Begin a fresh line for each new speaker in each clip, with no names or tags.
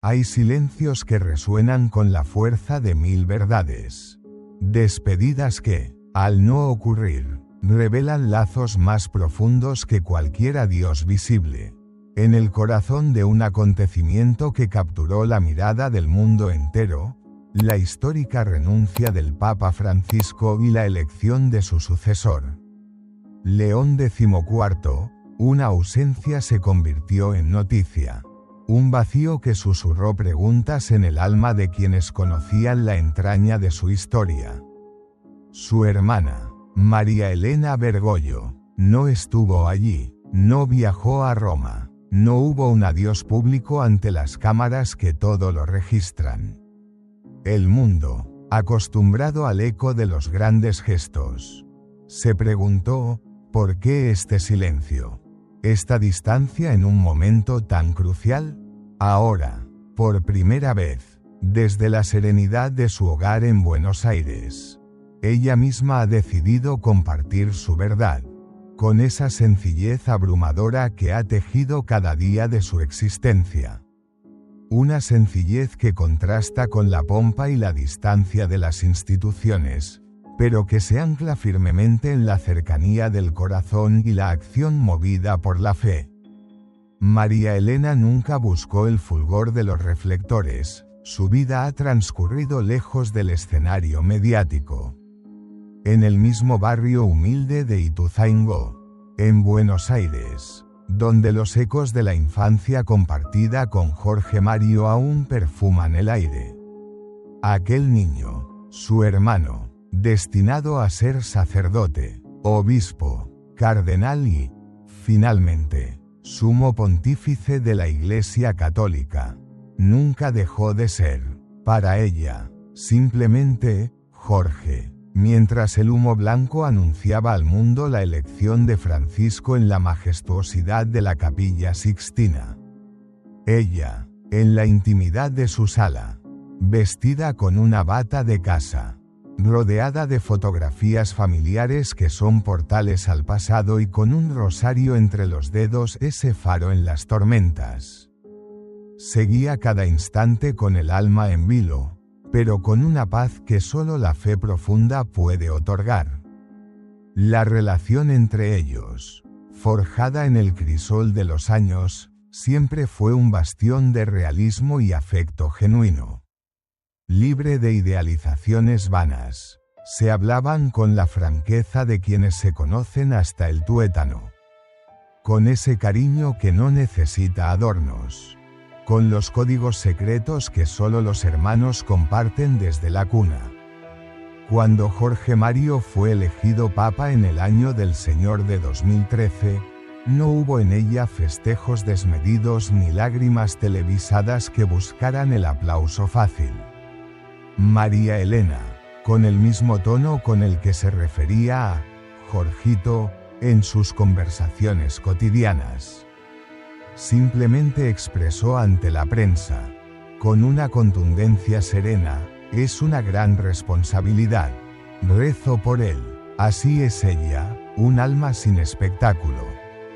Hay silencios que resuenan con la fuerza de 1000 verdades. Despedidas que, al no ocurrir, revelan lazos más profundos que cualquier adiós visible. En el corazón de un acontecimiento que capturó la mirada del mundo entero, la histórica renuncia del Papa Francisco y la elección de su sucesor. León XIV, una ausencia se convirtió en noticia. Un vacío que susurró preguntas en el alma de quienes conocían la entraña de su historia. Su hermana, María Elena Bergoglio, no estuvo allí, no viajó a Roma, no hubo un adiós público ante las cámaras que todo lo registran. El mundo, acostumbrado al eco de los grandes gestos, se preguntó, ¿por qué este silencio? ¿Esta distancia en un momento tan crucial? Ahora, por primera vez, desde la serenidad de su hogar en Buenos Aires, ella misma ha decidido compartir su verdad, con esa sencillez abrumadora que ha tejido cada día de su existencia. Una sencillez que contrasta con la pompa y la distancia de las instituciones, pero que se ancla firmemente en la cercanía del corazón y la acción movida por la fe. María Elena nunca buscó el fulgor de los reflectores, su vida ha transcurrido lejos del escenario mediático. En el mismo barrio humilde de Ituzaingó, en Buenos Aires, donde los ecos de la infancia compartida con Jorge Mario aún perfuman el aire. Aquel niño, su hermano, destinado a ser sacerdote, obispo, cardenal y, finalmente, sumo pontífice de la Iglesia Católica, nunca dejó de ser, para ella, simplemente, Jorge, mientras el humo blanco anunciaba al mundo la elección de Francisco en la majestuosidad de la Capilla Sixtina. Ella, en la intimidad de su sala, vestida con una bata de casa, rodeada de fotografías familiares que son portales al pasado y con un rosario entre los dedos, ese faro en las tormentas. Seguía cada instante con el alma en vilo, pero con una paz que solo la fe profunda puede otorgar. La relación entre ellos, forjada en el crisol de los años, siempre fue un bastión de realismo y afecto genuino. Libre de idealizaciones vanas, se hablaban con la franqueza de quienes se conocen hasta el tuétano. Con ese cariño que no necesita adornos. Con los códigos secretos que solo los hermanos comparten desde la cuna. Cuando Jorge Mario fue elegido papa en el año del Señor de 2013, no hubo en ella festejos desmedidos ni lágrimas televisadas que buscaran el aplauso fácil. María Elena, con el mismo tono con el que se refería a Jorgito en sus conversaciones cotidianas, simplemente expresó ante la prensa, con una contundencia serena, es una gran responsabilidad, rezo por él, así es ella, un alma sin espectáculo,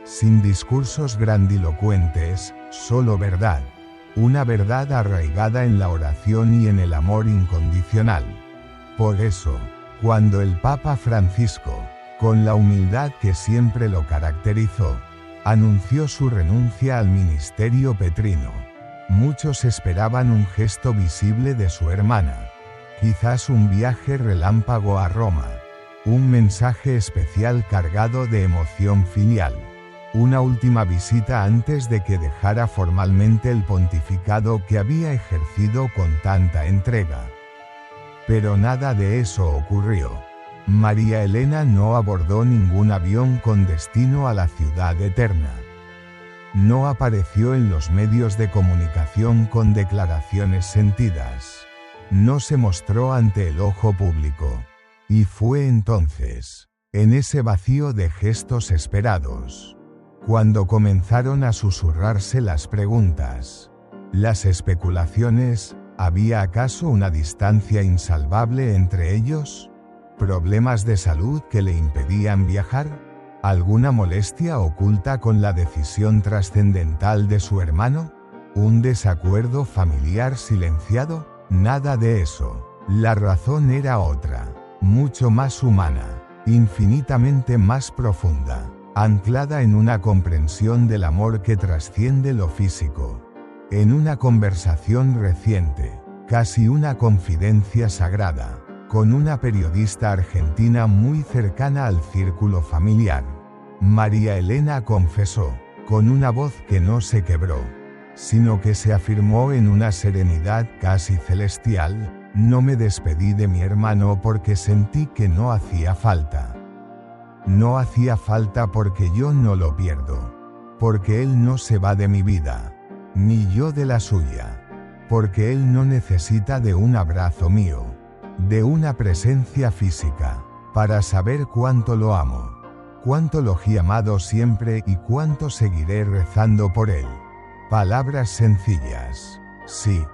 sin discursos grandilocuentes, solo verdad, una verdad arraigada en la oración y en el amor incondicional. Por eso, cuando el Papa Francisco, con la humildad que siempre lo caracterizó, anunció su renuncia al ministerio petrino, muchos esperaban un gesto visible de su hermana, quizás un viaje relámpago a Roma, un mensaje especial cargado de emoción filial, una última visita antes de que dejara formalmente el pontificado que había ejercido con tanta entrega. Pero nada de eso ocurrió. María Elena no abordó ningún avión con destino a la ciudad eterna. No apareció en los medios de comunicación con declaraciones sentidas. No se mostró ante el ojo público. Y fue entonces, en ese vacío de gestos esperados, cuando comenzaron a susurrarse las preguntas, las especulaciones, ¿había acaso una distancia insalvable entre ellos? ¿Problemas de salud que le impedían viajar? ¿Alguna molestia oculta con la decisión trascendental de su hermano? ¿Un desacuerdo familiar silenciado? Nada de eso. La razón era otra, mucho más humana, infinitamente más profunda, anclada en una comprensión del amor que trasciende lo físico. En una conversación reciente, casi una confidencia sagrada, con una periodista argentina muy cercana al círculo familiar, María Elena confesó, con una voz que no se quebró, sino que se afirmó en una serenidad casi celestial: no me despedí de mi hermano porque sentí que no hacía falta. No hacía falta porque yo no lo pierdo, porque él no se va de mi vida, ni yo de la suya, porque él no necesita de un abrazo mío, de una presencia física, para saber cuánto lo amo, cuánto lo he amado siempre y cuánto seguiré rezando por él. Palabras sencillas, sí,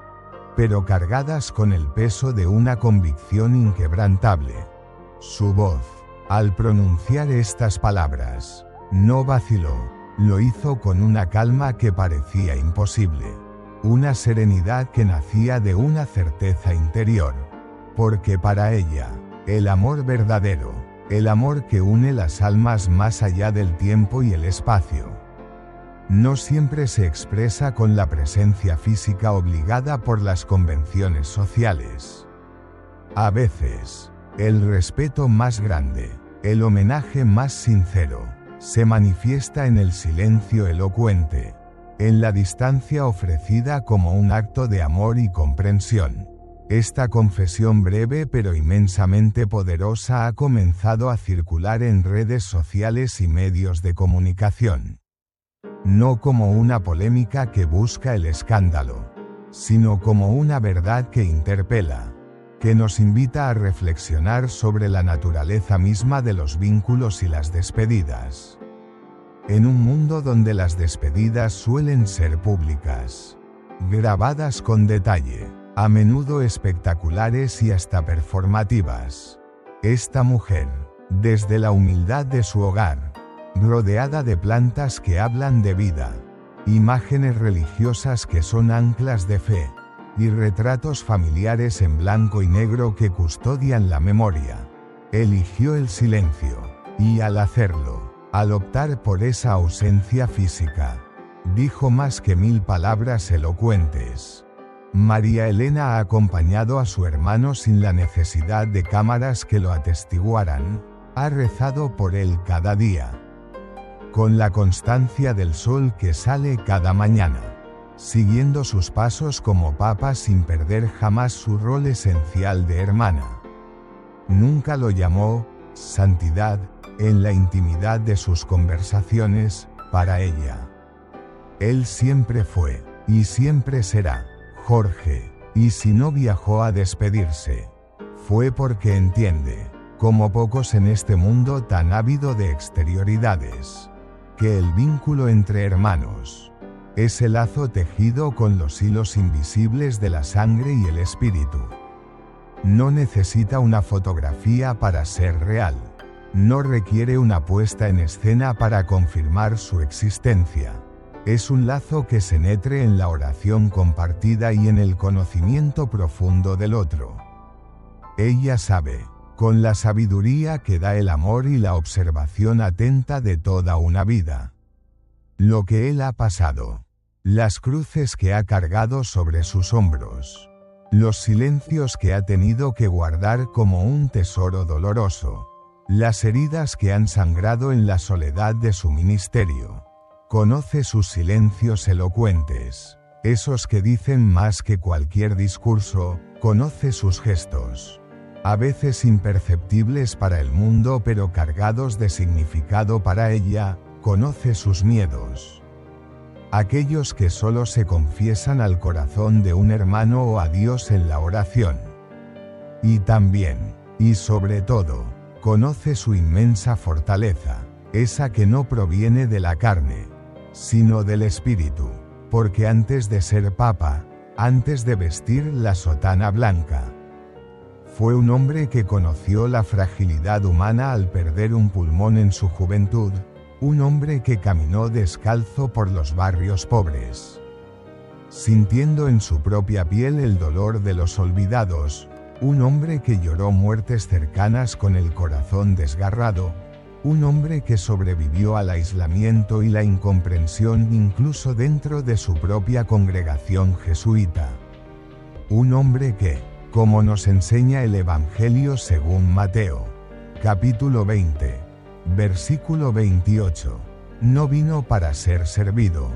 pero cargadas con el peso de una convicción inquebrantable. Su voz, al pronunciar estas palabras, no vaciló, lo hizo con una calma que parecía imposible, una serenidad que nacía de una certeza interior, porque para ella, el amor verdadero, el amor que une las almas más allá del tiempo y el espacio, no siempre se expresa con la presencia física obligada por las convenciones sociales. A veces, el respeto más grande, el homenaje más sincero, se manifiesta en el silencio elocuente, en la distancia ofrecida como un acto de amor y comprensión. Esta confesión breve pero inmensamente poderosa ha comenzado a circular en redes sociales y medios de comunicación. No como una polémica que busca el escándalo, sino como una verdad que interpela, que nos invita a reflexionar sobre la naturaleza misma de los vínculos y las despedidas. En un mundo donde las despedidas suelen ser públicas, grabadas con detalle, a menudo espectaculares y hasta performativas, esta mujer, desde la humildad de su hogar, rodeada de plantas que hablan de vida, imágenes religiosas que son anclas de fe, y retratos familiares en blanco y negro que custodian la memoria, eligió el silencio, y al hacerlo, al optar por esa ausencia física, dijo más que 1000 palabras elocuentes. María Elena ha acompañado a su hermano sin la necesidad de cámaras que lo atestiguaran, ha rezado por él cada día, con la constancia del sol que sale cada mañana, siguiendo sus pasos como papa sin perder jamás su rol esencial de hermana. Nunca lo llamó santidad en la intimidad de sus conversaciones, para ella. Él siempre fue, y siempre será, Jorge, y si no viajó a despedirse, fue porque entiende, como pocos en este mundo tan ávido de exterioridades, que el vínculo entre hermanos es el lazo tejido con los hilos invisibles de la sangre y el espíritu. No necesita una fotografía para ser real, no requiere una puesta en escena para confirmar su existencia. Es un lazo que se nutre en la oración compartida y en el conocimiento profundo del otro. Ella sabe, con la sabiduría que da el amor y la observación atenta de toda una vida, lo que él ha pasado, las cruces que ha cargado sobre sus hombros, los silencios que ha tenido que guardar como un tesoro doloroso, las heridas que han sangrado en la soledad de su ministerio. Conoce sus silencios elocuentes, esos que dicen más que cualquier discurso, conoce sus gestos, a veces imperceptibles para el mundo pero cargados de significado para ella, conoce sus miedos, aquellos que solo se confiesan al corazón de un hermano o a Dios en la oración. Y también, y sobre todo, conoce su inmensa fortaleza, esa que no proviene de la carne, sino del espíritu, porque antes de ser papa, antes de vestir la sotana blanca, fue un hombre que conoció la fragilidad humana al perder un pulmón en su juventud, un hombre que caminó descalzo por los barrios pobres, sintiendo en su propia piel el dolor de los olvidados, un hombre que lloró muertes cercanas con el corazón desgarrado, un hombre que sobrevivió al aislamiento y la incomprensión incluso dentro de su propia congregación jesuita. Un hombre que, como nos enseña el Evangelio según Mateo, capítulo 20, versículo 28, no vino para ser servido,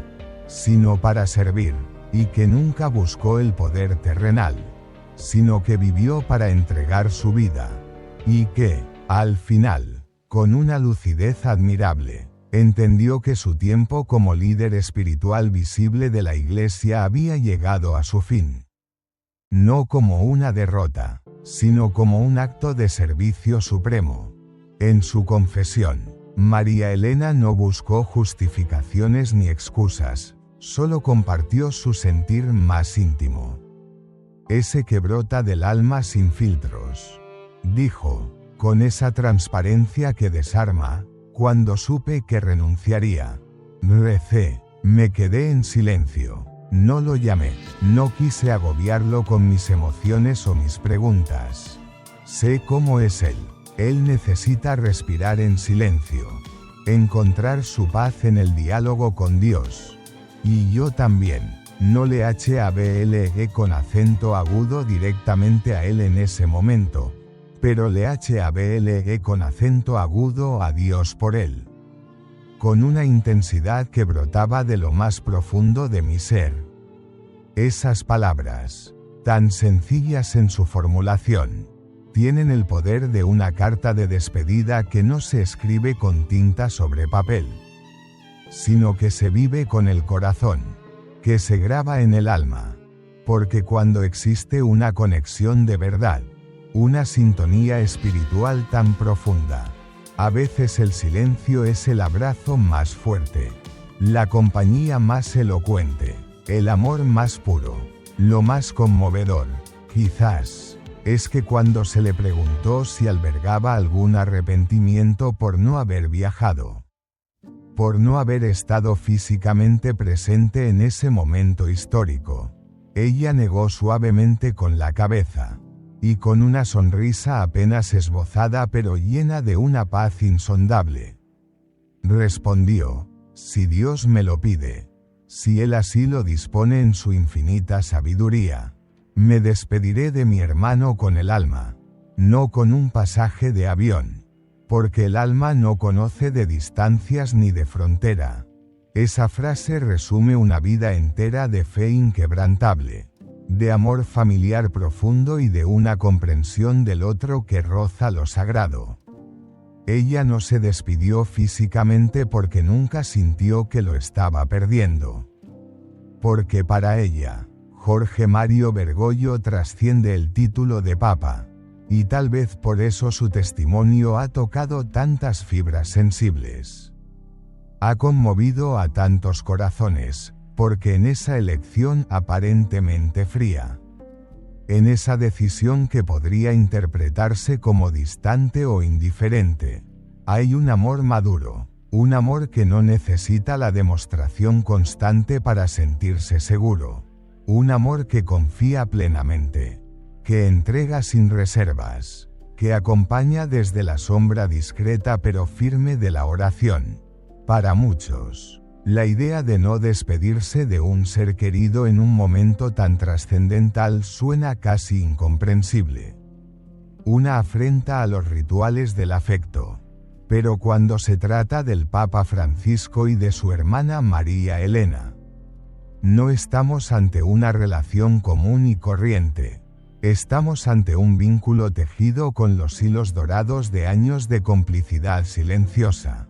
sino para servir, y que nunca buscó el poder terrenal, sino que vivió para entregar su vida, y que, al final, con una lucidez admirable, entendió que su tiempo como líder espiritual visible de la Iglesia había llegado a su fin. No como una derrota, sino como un acto de servicio supremo. En su confesión, María Elena no buscó justificaciones ni excusas, solo compartió su sentir más íntimo. Ese que brota del alma sin filtros. Dijo, con esa transparencia que desarma, cuando supe que renunciaría. Recé, me quedé en silencio, no lo llamé, no quise agobiarlo con mis emociones o mis preguntas. Sé cómo es él necesita respirar en silencio, encontrar su paz en el diálogo con Dios. Y yo también, no le hablé con acento agudo directamente a él en ese momento, pero le hablé con acento agudo a Dios por él. Con una intensidad que brotaba de lo más profundo de mi ser. Esas palabras, tan sencillas en su formulación, tienen el poder de una carta de despedida que no se escribe con tinta sobre papel, sino que se vive con el corazón, que se graba en el alma, porque cuando existe una conexión de verdad, una sintonía espiritual tan profunda, a veces el silencio es el abrazo más fuerte, la compañía más elocuente, el amor más puro, lo más conmovedor, quizás. Es que cuando se le preguntó si albergaba algún arrepentimiento por no haber viajado, por no haber estado físicamente presente en ese momento histórico, ella negó suavemente con la cabeza, y con una sonrisa apenas esbozada pero llena de una paz insondable. Respondió, si Dios me lo pide, si Él así lo dispone en su infinita sabiduría. Me despediré de mi hermano con el alma, no con un pasaje de avión, porque el alma no conoce de distancias ni de frontera. Esa frase resume una vida entera de fe inquebrantable, de amor familiar profundo y de una comprensión del otro que roza lo sagrado. Ella no se despidió físicamente porque nunca sintió que lo estaba perdiendo. Porque para ella, Jorge Mario Bergoglio trasciende el título de Papa, y tal vez por eso su testimonio ha tocado tantas fibras sensibles. Ha conmovido a tantos corazones, porque en esa elección aparentemente fría, en esa decisión que podría interpretarse como distante o indiferente, hay un amor maduro, un amor que no necesita la demostración constante para sentirse seguro. Un amor que confía plenamente, que entrega sin reservas, que acompaña desde la sombra discreta pero firme de la oración. Para muchos, la idea de no despedirse de un ser querido en un momento tan trascendental suena casi incomprensible. Una afrenta a los rituales del afecto. Pero cuando se trata del Papa Francisco y de su hermana María Elena, no estamos ante una relación común y corriente. Estamos ante un vínculo tejido con los hilos dorados de años de complicidad silenciosa.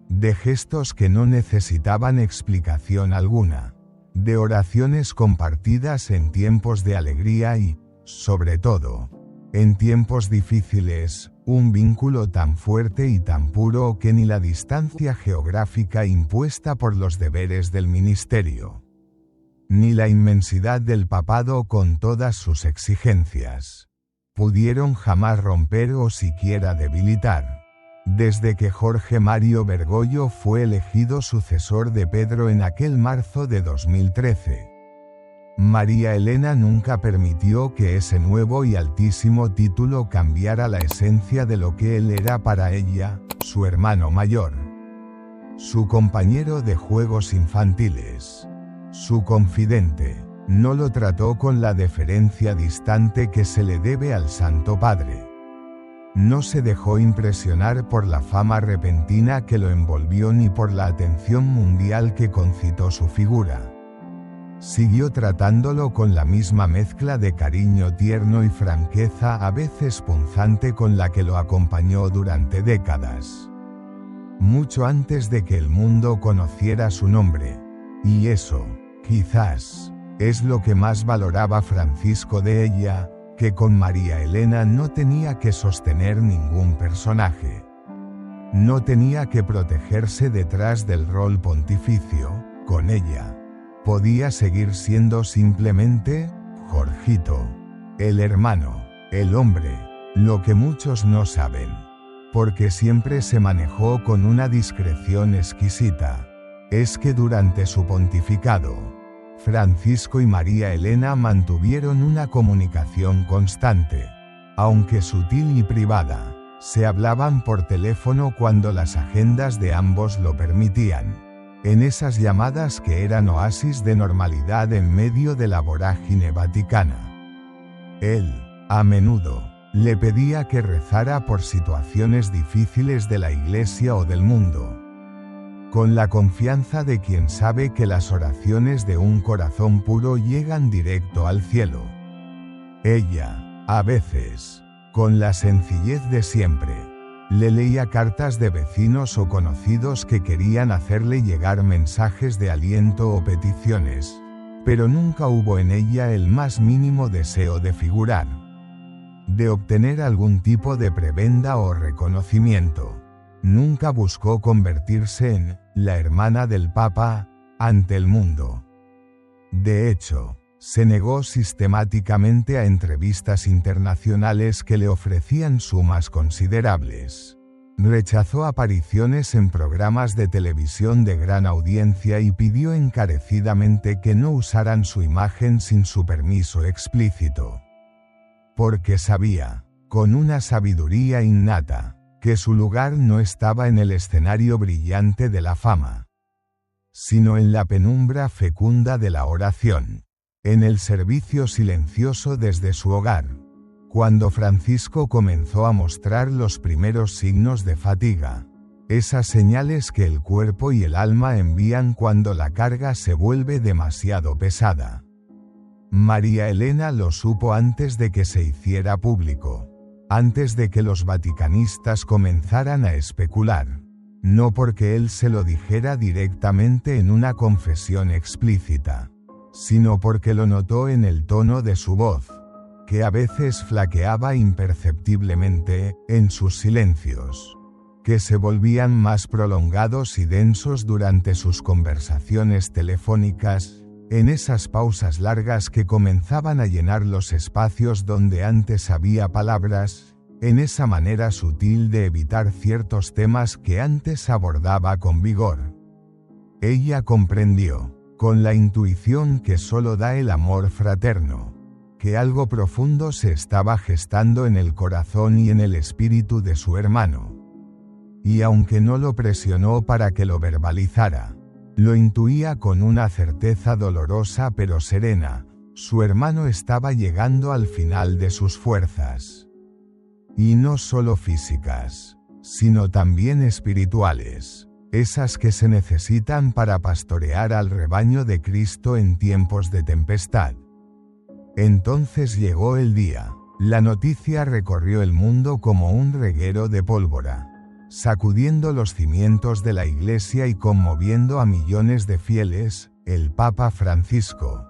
De gestos que no necesitaban explicación alguna. De oraciones compartidas en tiempos de alegría y, sobre todo, en tiempos difíciles, un vínculo tan fuerte y tan puro que ni la distancia geográfica impuesta por los deberes del ministerio, ni la inmensidad del papado con todas sus exigencias, pudieron jamás romper o siquiera debilitar. Desde que Jorge Mario Bergoglio fue elegido sucesor de Pedro en aquel marzo de 2013, María Elena nunca permitió que ese nuevo y altísimo título cambiara la esencia de lo que él era para ella, su hermano mayor, su compañero de juegos infantiles, su confidente. No lo trató con la deferencia distante que se le debe al Santo Padre. No se dejó impresionar por la fama repentina que lo envolvió ni por la atención mundial que concitó su figura. Siguió tratándolo con la misma mezcla de cariño tierno y franqueza a veces punzante con la que lo acompañó durante décadas. Mucho antes de que el mundo conociera su nombre. Y eso, quizás, es lo que más valoraba Francisco de ella, que con María Elena no tenía que sostener ningún personaje. No tenía que protegerse detrás del rol pontificio, con ella. Podía seguir siendo simplemente Jorgito, el hermano, el hombre, lo que muchos no saben. Porque siempre se manejó con una discreción exquisita. Es que durante su pontificado, Francisco y María Elena mantuvieron una comunicación constante, aunque sutil y privada. Se hablaban por teléfono cuando las agendas de ambos lo permitían, en esas llamadas que eran oasis de normalidad en medio de la vorágine vaticana. Él, a menudo, le pedía que rezara por situaciones difíciles de la Iglesia o del mundo, con la confianza de quien sabe que las oraciones de un corazón puro llegan directo al cielo. Ella, a veces, con la sencillez de siempre, le leía cartas de vecinos o conocidos que querían hacerle llegar mensajes de aliento o peticiones, pero nunca hubo en ella el más mínimo deseo de figurar, de obtener algún tipo de prebenda o reconocimiento. Nunca buscó convertirse en la hermana del Papa ante el mundo. De hecho, se negó sistemáticamente a entrevistas internacionales que le ofrecían sumas considerables. Rechazó apariciones en programas de televisión de gran audiencia y pidió encarecidamente que no usaran su imagen sin su permiso explícito. Porque sabía, con una sabiduría innata, que su lugar no estaba en el escenario brillante de la fama, sino en la penumbra fecunda de la oración, en el servicio silencioso desde su hogar. Cuando Francisco comenzó a mostrar los primeros signos de fatiga, esas señales que el cuerpo y el alma envían cuando la carga se vuelve demasiado pesada, María Elena lo supo antes de que se hiciera público. Antes de que los vaticanistas comenzaran a especular, no porque él se lo dijera directamente en una confesión explícita, sino porque lo notó en el tono de su voz, que a veces flaqueaba imperceptiblemente, en sus silencios, que se volvían más prolongados y densos durante sus conversaciones telefónicas, en esas pausas largas que comenzaban a llenar los espacios donde antes había palabras, en esa manera sutil de evitar ciertos temas que antes abordaba con vigor. Ella comprendió, con la intuición que solo da el amor fraterno, que algo profundo se estaba gestando en el corazón y en el espíritu de su hermano. Y aunque no lo presionó para que lo verbalizara, lo intuía con una certeza dolorosa pero serena, su hermano estaba llegando al final de sus fuerzas. Y no solo físicas, sino también espirituales, esas que se necesitan para pastorear al rebaño de Cristo en tiempos de tempestad. Entonces llegó el día. La noticia recorrió el mundo como un reguero de pólvora, sacudiendo los cimientos de la Iglesia y conmoviendo a millones de fieles. El Papa Francisco,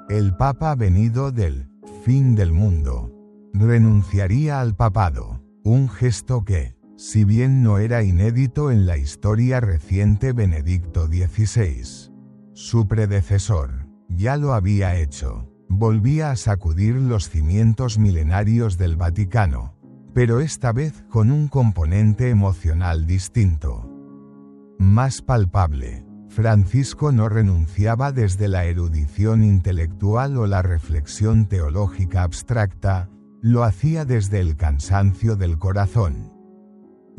el Papa venido del fin del mundo, renunciaría al papado, un gesto que, si bien no era inédito en la historia reciente Benedicto XVI, su predecesor, ya lo había hecho. Volvía a sacudir los cimientos milenarios del Vaticano, pero esta vez con un componente emocional distinto, más palpable. Francisco no renunciaba desde la erudición intelectual o la reflexión teológica abstracta, lo hacía desde el cansancio del corazón.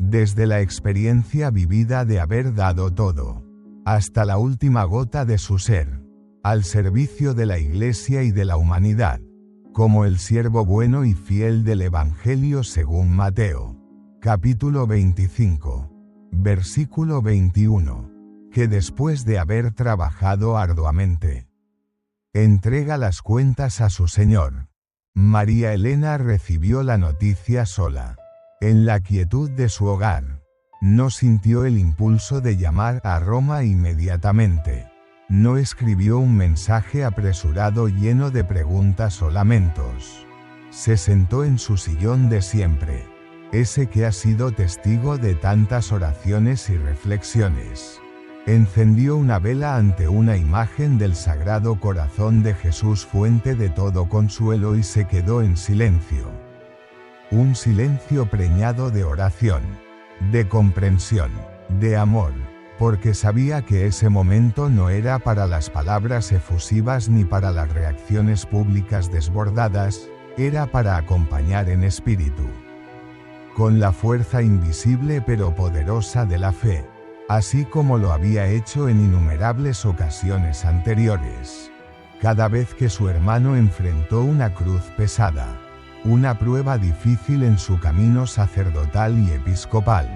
Desde la experiencia vivida de haber dado todo, hasta la última gota de su ser, al servicio de la Iglesia y de la humanidad, como el siervo bueno y fiel del Evangelio según Mateo, capítulo 25, versículo 21. Que después de haber trabajado arduamente, entrega las cuentas a su Señor. María Elena recibió la noticia sola, en la quietud de su hogar. No sintió el impulso de llamar a Roma inmediatamente. No escribió un mensaje apresurado lleno de preguntas o lamentos. Se sentó en su sillón de siempre, ese que ha sido testigo de tantas oraciones y reflexiones. Encendió una vela ante una imagen del Sagrado Corazón de Jesús, fuente de todo consuelo, y se quedó en silencio. Un silencio preñado de oración, de comprensión, de amor, porque sabía que ese momento no era para las palabras efusivas ni para las reacciones públicas desbordadas, era para acompañar en espíritu, con la fuerza invisible pero poderosa de la fe, así como lo había hecho en innumerables ocasiones anteriores. Cada vez que su hermano enfrentó una cruz pesada, una prueba difícil en su camino sacerdotal y episcopal,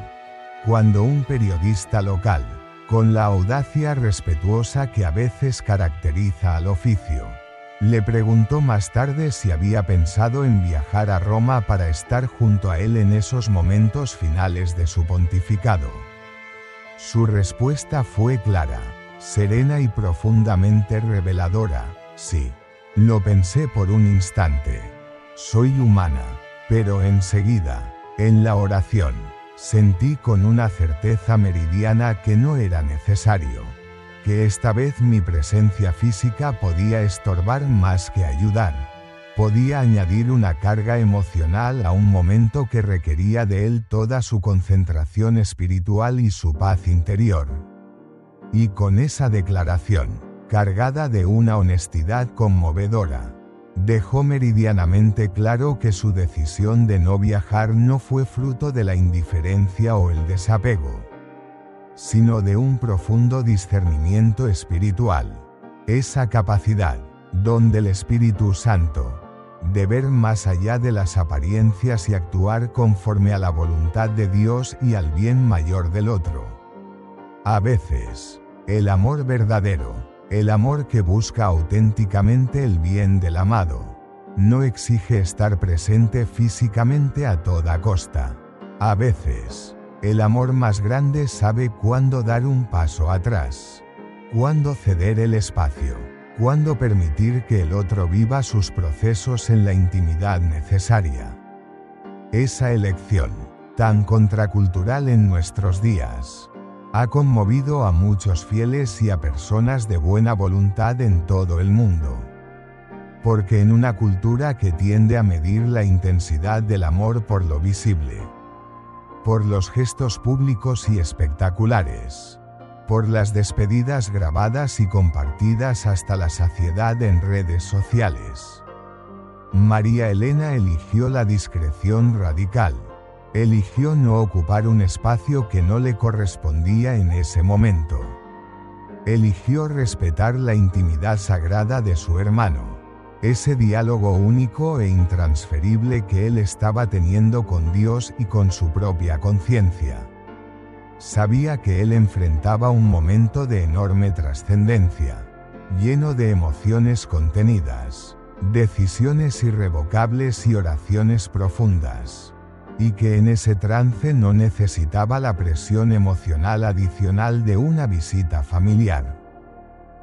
cuando un periodista local, con la audacia respetuosa que a veces caracteriza al oficio, le preguntó más tarde si había pensado en viajar a Roma para estar junto a él en esos momentos finales de su pontificado. Su respuesta fue clara, serena y profundamente reveladora: sí. Lo pensé por un instante. Soy humana, pero enseguida, en la oración, sentí con una certeza meridiana que no era necesario, que esta vez mi presencia física podía estorbar más que ayudar. Podía añadir una carga emocional a un momento que requería de él toda su concentración espiritual y su paz interior. Y con esa declaración, cargada de una honestidad conmovedora, dejó meridianamente claro que su decisión de no viajar no fue fruto de la indiferencia o el desapego, sino de un profundo discernimiento espiritual. Esa capacidad, don del Espíritu Santo, de ver más allá de las apariencias y actuar conforme a la voluntad de Dios y al bien mayor del otro. A veces, el amor verdadero, el amor que busca auténticamente el bien del amado, no exige estar presente físicamente a toda costa. A veces, el amor más grande sabe cuándo dar un paso atrás, cuándo ceder el espacio, cuándo permitir que el otro viva sus procesos en la intimidad necesaria. Esa elección, tan contracultural en nuestros días, ha conmovido a muchos fieles y a personas de buena voluntad en todo el mundo. Porque en una cultura que tiende a medir la intensidad del amor por lo visible, por los gestos públicos y espectaculares, por las despedidas grabadas y compartidas hasta la saciedad en redes sociales, María Elena eligió la discreción radical. Eligió no ocupar un espacio que no le correspondía en ese momento. Eligió respetar la intimidad sagrada de su hermano, ese diálogo único e intransferible que él estaba teniendo con Dios y con su propia conciencia. Sabía que él enfrentaba un momento de enorme trascendencia, lleno de emociones contenidas, decisiones irrevocables y oraciones profundas, y que en ese trance no necesitaba la presión emocional adicional de una visita familiar.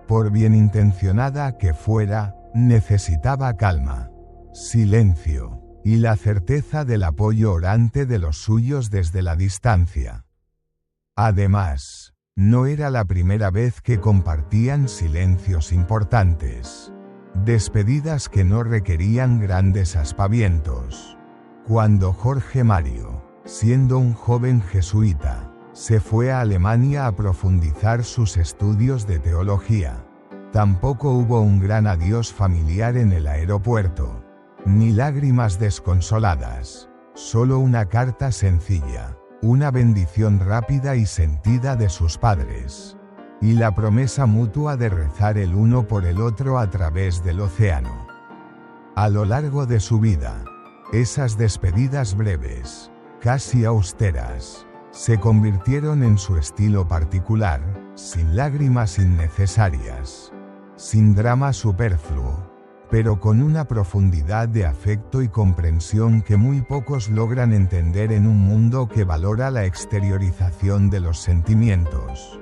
Por bien intencionada que fuera, necesitaba calma, silencio, y la certeza del apoyo orante de los suyos desde la distancia. Además, no era la primera vez que compartían silencios importantes, despedidas que no requerían grandes aspavientos. Cuando Jorge Mario, siendo un joven jesuita, Se fue a Alemania a profundizar sus estudios de teología. Tampoco hubo un gran adiós familiar en el aeropuerto, ni lágrimas desconsoladas, solo una carta sencilla, una bendición rápida y sentida de sus padres, y la promesa mutua de rezar el uno por el otro a través del océano. A lo largo de su vida, esas despedidas breves, casi austeras, se convirtieron en su estilo particular, sin lágrimas innecesarias, sin drama superfluo, pero con una profundidad de afecto y comprensión que muy pocos logran entender en un mundo que valora la exteriorización de los sentimientos.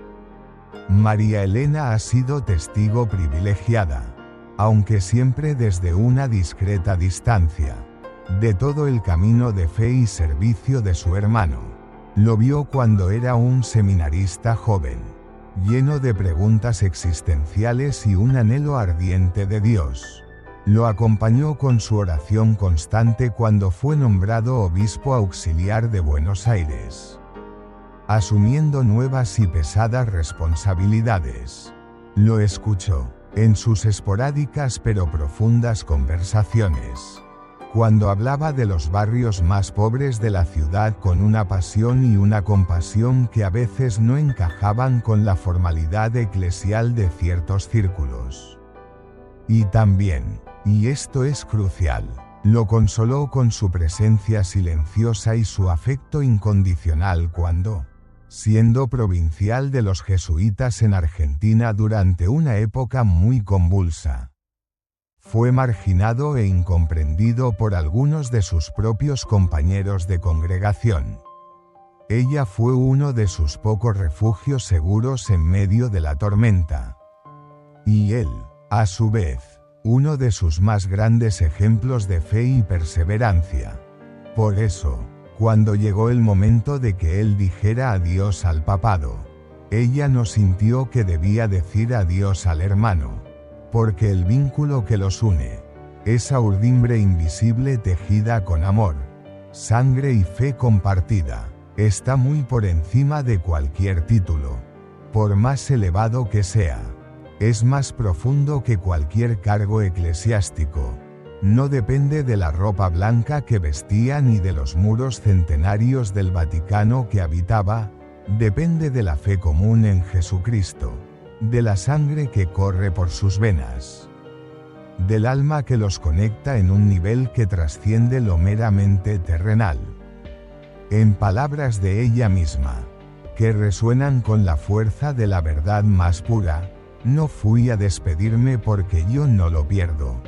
María Elena ha sido testigo privilegiada, aunque siempre desde una discreta distancia, de todo el camino de fe y servicio de su hermano. Lo vio cuando era un seminarista joven, lleno de preguntas existenciales y un anhelo ardiente de Dios. Lo acompañó con su oración constante cuando fue nombrado obispo auxiliar de Buenos Aires, asumiendo nuevas y pesadas responsabilidades. Lo escuchó, en sus esporádicas pero profundas conversaciones, cuando hablaba de los barrios más pobres de la ciudad con una pasión y una compasión que a veces no encajaban con la formalidad eclesial de ciertos círculos. Y también, y esto es crucial, lo consoló con su presencia silenciosa y su afecto incondicional cuando, siendo provincial de los jesuitas en Argentina durante una época muy convulsa, fue marginado e incomprendido por algunos de sus propios compañeros de congregación. Ella fue uno de sus pocos refugios seguros en medio de la tormenta. Y él, a su vez, uno de sus más grandes ejemplos de fe y perseverancia. Por eso, cuando llegó el momento de que él dijera adiós al papado, ella no sintió que debía decir adiós al hermano, porque el vínculo que los une, esa urdimbre invisible tejida con amor, sangre y fe compartida, está muy por encima de cualquier título, por más elevado que sea. Es más profundo que cualquier cargo eclesiástico. No depende de la ropa blanca que vestía ni de los muros centenarios del Vaticano que habitaba, depende de la fe común en Jesucristo, de la sangre que corre por sus venas, del alma que los conecta en un nivel que trasciende lo meramente terrenal. En palabras de ella misma, que resuenan con la fuerza de la verdad más pura, no fui a despedirme porque yo no lo pierdo.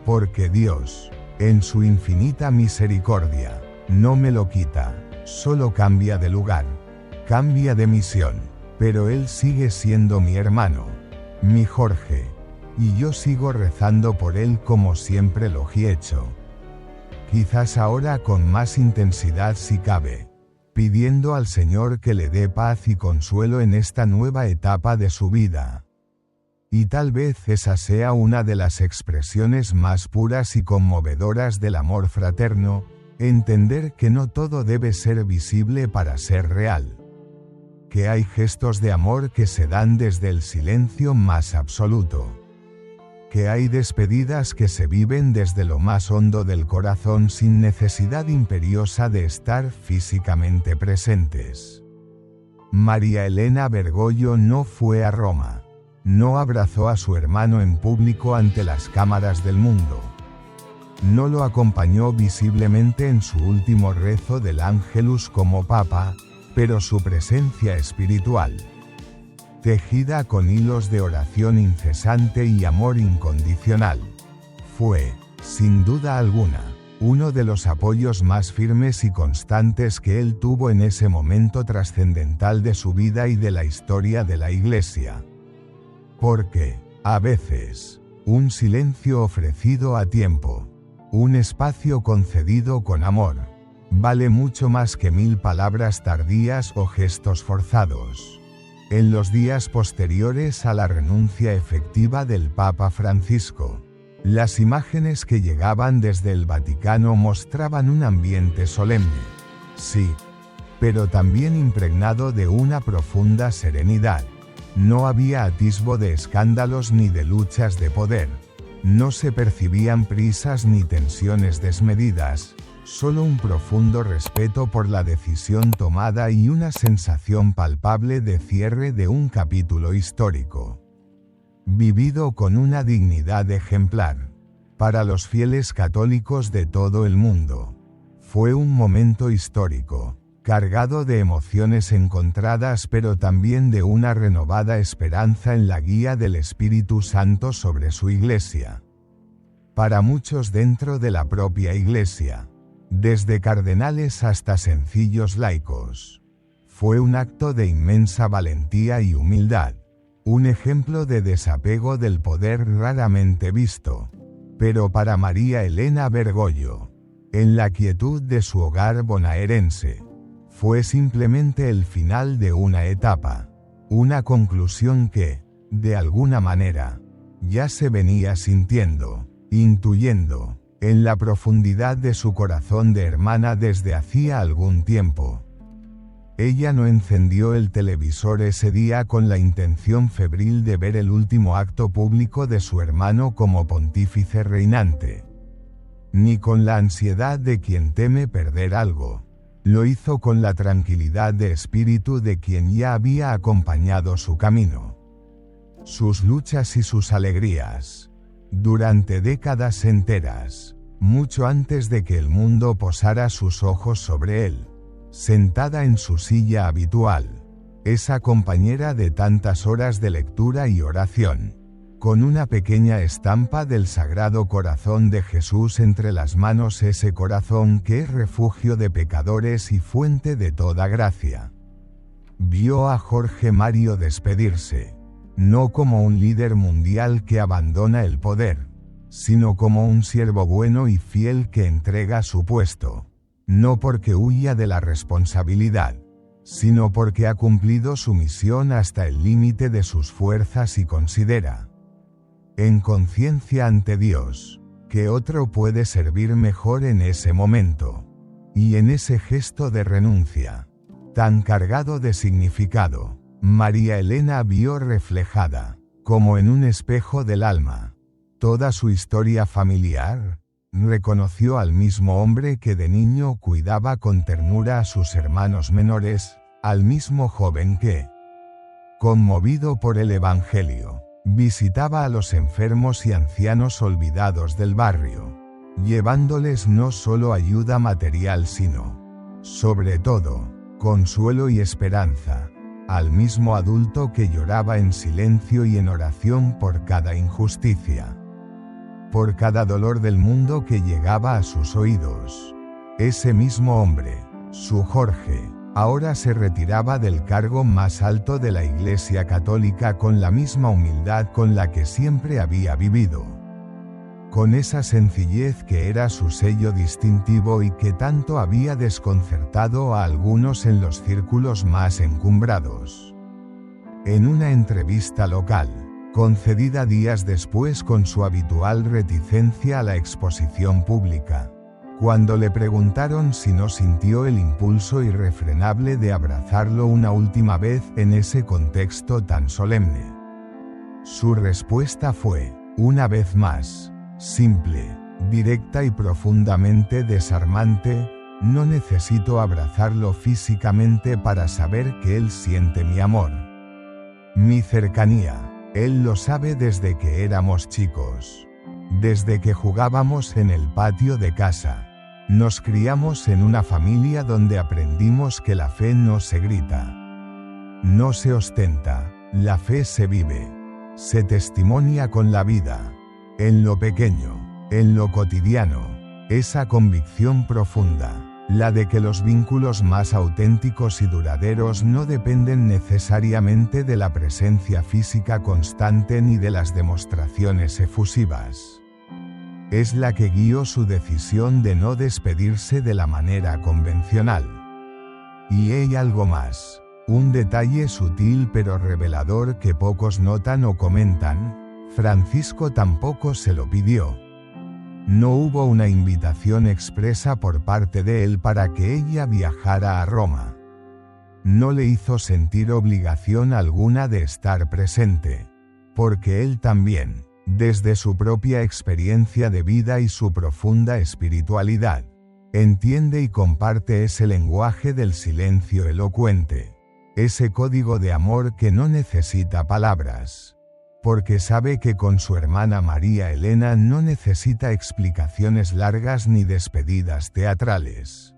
Porque Dios, en su infinita misericordia, no me lo quita, solo cambia de lugar, cambia de misión, pero Él sigue siendo mi hermano, mi Jorge, y yo sigo rezando por Él como siempre lo he hecho. Quizás ahora con más intensidad si cabe, pidiendo al Señor que le dé paz y consuelo en esta nueva etapa de su vida. Y tal vez esa sea una de las expresiones más puras y conmovedoras del amor fraterno, entender que no todo debe ser visible para ser real. Que hay gestos de amor que se dan desde el silencio más absoluto. Que hay despedidas que se viven desde lo más hondo del corazón sin necesidad imperiosa de estar físicamente presentes. María Elena Bergoglio no fue a Roma. No abrazó a su hermano en público ante las cámaras del mundo. No lo acompañó visiblemente en su último rezo del Ángelus como papa, pero su presencia espiritual, tejida con hilos de oración incesante y amor incondicional, fue, sin duda alguna, uno de los apoyos más firmes y constantes que él tuvo en ese momento trascendental de su vida y de la historia de la Iglesia. Porque, a veces, un silencio ofrecido a tiempo, un espacio concedido con amor, vale mucho más que 1000 palabras tardías o gestos forzados. En los días posteriores a la renuncia efectiva del Papa Francisco, las imágenes que llegaban desde el Vaticano mostraban un ambiente solemne. Sí, pero también impregnado de una profunda serenidad. No había atisbo de escándalos ni de luchas de poder. No se percibían prisas ni tensiones desmedidas, solo un profundo respeto por la decisión tomada y una sensación palpable de cierre de un capítulo histórico, vivido con una dignidad ejemplar. Para los fieles católicos de todo el mundo, fue un momento histórico, cargado de emociones encontradas pero también de una renovada esperanza en la guía del Espíritu Santo sobre su Iglesia. Para muchos dentro de la propia Iglesia, desde cardenales hasta sencillos laicos, fue un acto de inmensa valentía y humildad, un ejemplo de desapego del poder raramente visto. Pero para María Elena Bergoglio, en la quietud de su hogar bonaerense, fue simplemente el final de una etapa, una conclusión que, de alguna manera, ya se venía sintiendo, intuyendo, en la profundidad de su corazón de hermana desde hacía algún tiempo. Ella no encendió el televisor ese día con la intención febril de ver el último acto público de su hermano como pontífice reinante, ni con la ansiedad de quien teme perder algo. Lo hizo con la tranquilidad de espíritu de quien ya había acompañado su camino, sus luchas y sus alegrías, durante décadas enteras, mucho antes de que el mundo posara sus ojos sobre él. Sentada en su silla habitual, esa compañera de tantas horas de lectura y oración, con una pequeña estampa del Sagrado Corazón de Jesús entre las manos, ese corazón que es refugio de pecadores y fuente de toda gracia. Vio a Jorge Mario despedirse, no como un líder mundial que abandona el poder, sino como un siervo bueno y fiel que entrega su puesto, no porque huya de la responsabilidad, sino porque ha cumplido su misión hasta el límite de sus fuerzas y considera, en conciencia ante Dios, que otro puede servir mejor en ese momento. Y en ese gesto de renuncia, tan cargado de significado, María Elena vio reflejada, como en un espejo del alma, toda su historia familiar. Reconoció al mismo hombre que de niño cuidaba con ternura a sus hermanos menores, al mismo joven que, conmovido por el Evangelio, visitaba a los enfermos y ancianos olvidados del barrio, llevándoles no solo ayuda material sino, sobre todo, consuelo y esperanza, al mismo adulto que lloraba en silencio y en oración por cada injusticia, por cada dolor del mundo que llegaba a sus oídos. Ese mismo hombre, su Jorge, ahora se retiraba del cargo más alto de la Iglesia Católica con la misma humildad con la que siempre había vivido, con esa sencillez que era su sello distintivo y que tanto había desconcertado a algunos en los círculos más encumbrados. En una entrevista local, concedida días después con su habitual reticencia a la exposición pública, cuando le preguntaron si no sintió el impulso irrefrenable de abrazarlo una última vez en ese contexto tan solemne, su respuesta fue, una vez más, simple, directa y profundamente desarmante: no necesito abrazarlo físicamente para saber que él siente mi amor, mi cercanía. Él lo sabe desde que éramos chicos, desde que jugábamos en el patio de casa. Nos criamos en una familia donde aprendimos que la fe no se grita, no se ostenta, la fe se vive, se testimonia con la vida, en lo pequeño, en lo cotidiano. Esa convicción profunda, la de que los vínculos más auténticos y duraderos no dependen necesariamente de la presencia física constante ni de las demostraciones efusivas, es la que guió su decisión de no despedirse de la manera convencional. Y hay algo más, un detalle sutil pero revelador que pocos notan o comentan: Francisco tampoco se lo pidió. No hubo una invitación expresa por parte de él para que ella viajara a Roma. no le hizo sentir obligación alguna de estar presente, porque él también, desde su propia experiencia de vida y su profunda espiritualidad, entiende y comparte ese lenguaje del silencio elocuente, ese código de amor que no necesita palabras, porque sabe que con su hermana María Elena no necesita explicaciones largas ni despedidas teatrales.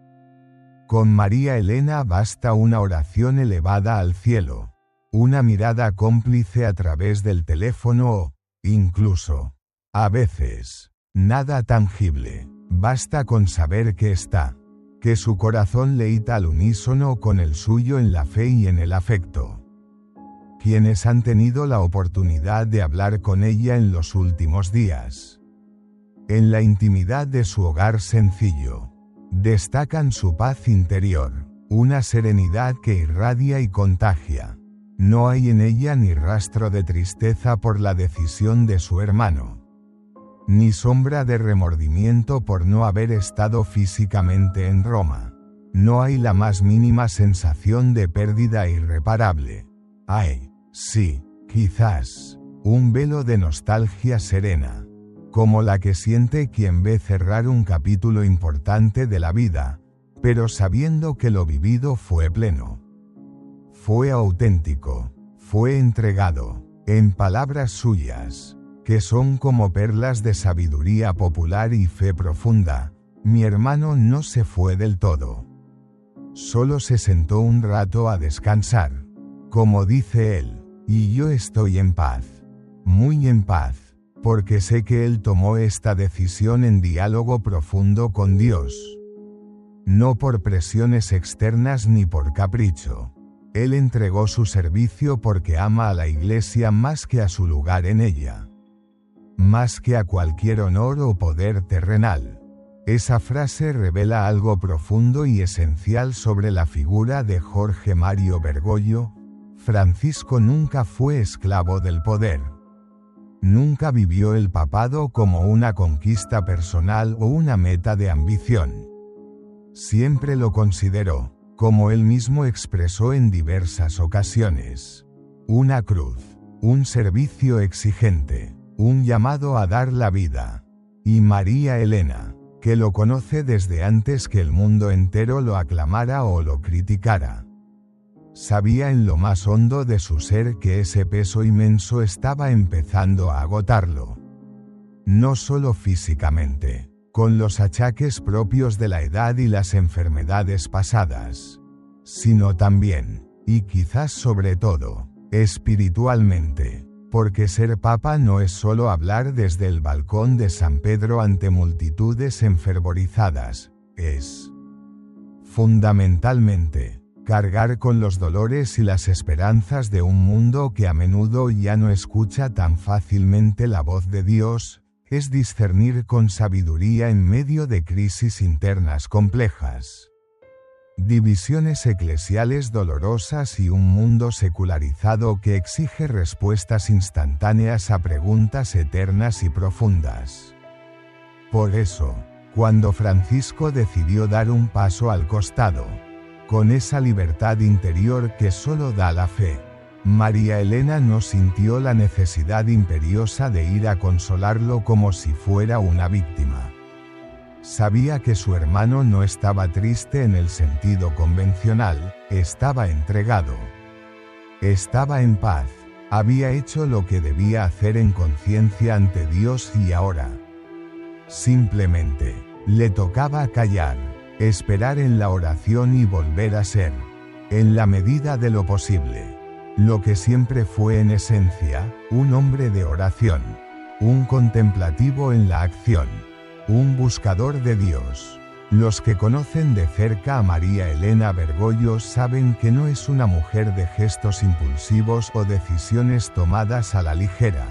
Con María Elena basta una oración elevada al cielo, una mirada cómplice a través del teléfono o, incluso, a veces, nada tangible. Basta con saber que está, que su corazón leita al unísono con el suyo en la fe y en el afecto. Quienes han tenido la oportunidad de hablar con ella en los últimos días, en la intimidad de su hogar sencillo, destacan su paz interior, una serenidad que irradia y contagia. No hay en ella ni rastro de tristeza por la decisión de su hermano, ni sombra de remordimiento por no haber estado físicamente en Roma. No hay la más mínima sensación de pérdida irreparable. Hay, sí, quizás, un velo de nostalgia serena, como la que siente quien ve cerrar un capítulo importante de la vida, pero sabiendo que lo vivido fue pleno. Fue auténtico, fue entregado, en palabras suyas, que son como perlas de sabiduría popular y fe profunda. Mi hermano no se fue del todo. Solo se sentó un rato a descansar, como dice él, y yo estoy en paz, muy en paz, porque sé que él tomó esta decisión en diálogo profundo con Dios. No por presiones externas ni por capricho. Él entregó su servicio porque ama a la Iglesia más que a su lugar en ella, más que a cualquier honor o poder terrenal. Esa frase revela algo profundo y esencial sobre la figura de Jorge Mario Bergoglio. Francisco nunca fue esclavo del poder. Nunca vivió el papado como una conquista personal o una meta de ambición. Siempre lo consideró, como él mismo expresó en diversas ocasiones, una cruz, un servicio exigente, un llamado a dar la vida. Y María Elena, que lo conoce desde antes que el mundo entero lo aclamara o lo criticara, sabía en lo más hondo de su ser que ese peso inmenso estaba empezando a agotarlo. No solo físicamente, con los achaques propios de la edad y las enfermedades pasadas, sino también, y quizás sobre todo, espiritualmente, porque ser papa no es solo hablar desde el balcón de San Pedro ante multitudes enfervorizadas, es fundamentalmente cargar con los dolores y las esperanzas de un mundo que a menudo ya no escucha tan fácilmente la voz de Dios, es discernir con sabiduría en medio de crisis internas complejas, divisiones eclesiales dolorosas y un mundo secularizado que exige respuestas instantáneas a preguntas eternas y profundas. Por eso, cuando Francisco decidió dar un paso al costado, con esa libertad interior que solo da la fe, María Elena no sintió la necesidad imperiosa de ir a consolarlo como si fuera una víctima. Sabía que su hermano no estaba triste en el sentido convencional, estaba entregado. Estaba en paz, había hecho lo que debía hacer en conciencia ante Dios y ahora, simplemente, le tocaba callar, esperar en la oración y volver a ser, en la medida de lo posible, lo que siempre fue en esencia, un hombre de oración, un contemplativo en la acción, un buscador de Dios. Los que conocen de cerca a María Elena Bergoglio saben que no es una mujer de gestos impulsivos o decisiones tomadas a la ligera.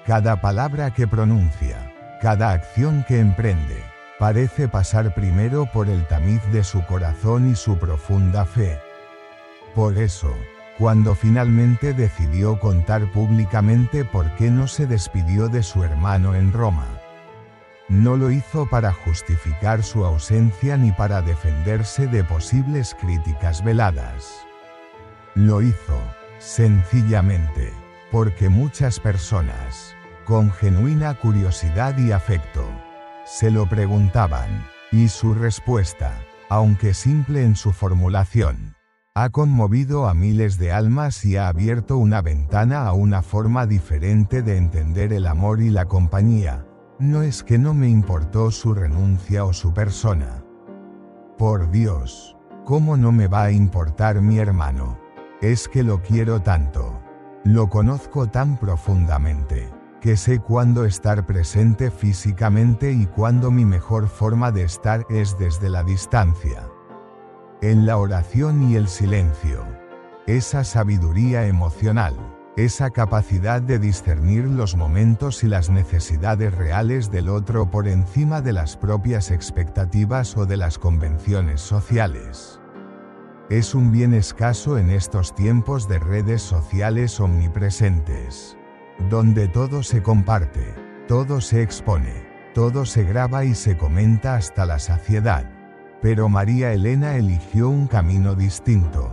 Cada palabra que pronuncia, cada acción que emprende, parece pasar primero por el tamiz de su corazón y su profunda fe. Por eso, cuando finalmente decidió contar públicamente por qué no se despidió de su hermano en Roma, No lo hizo para justificar su ausencia ni para defenderse de posibles críticas veladas. Lo hizo, sencillamente, porque muchas personas, con genuina curiosidad y afecto, se lo preguntaban, y su respuesta, aunque simple en su formulación, ha conmovido a miles de almas y ha abierto una ventana a una forma diferente de entender el amor y la compañía. No es que no me importó su renuncia o su persona. Por Dios, ¿cómo no me va a importar mi hermano? Es que lo quiero tanto. Lo conozco tan profundamente, que sé cuándo estar presente físicamente y cuándo mi mejor forma de estar es desde la distancia. En la oración y el silencio. Esa sabiduría emocional. Esa capacidad de discernir los momentos y las necesidades reales del otro por encima de las propias expectativas o de las convenciones sociales. Es un bien escaso en estos tiempos de redes sociales omnipresentes, donde todo se comparte, todo se expone, todo se graba y se comenta hasta la saciedad. Pero María Elena eligió un camino distinto,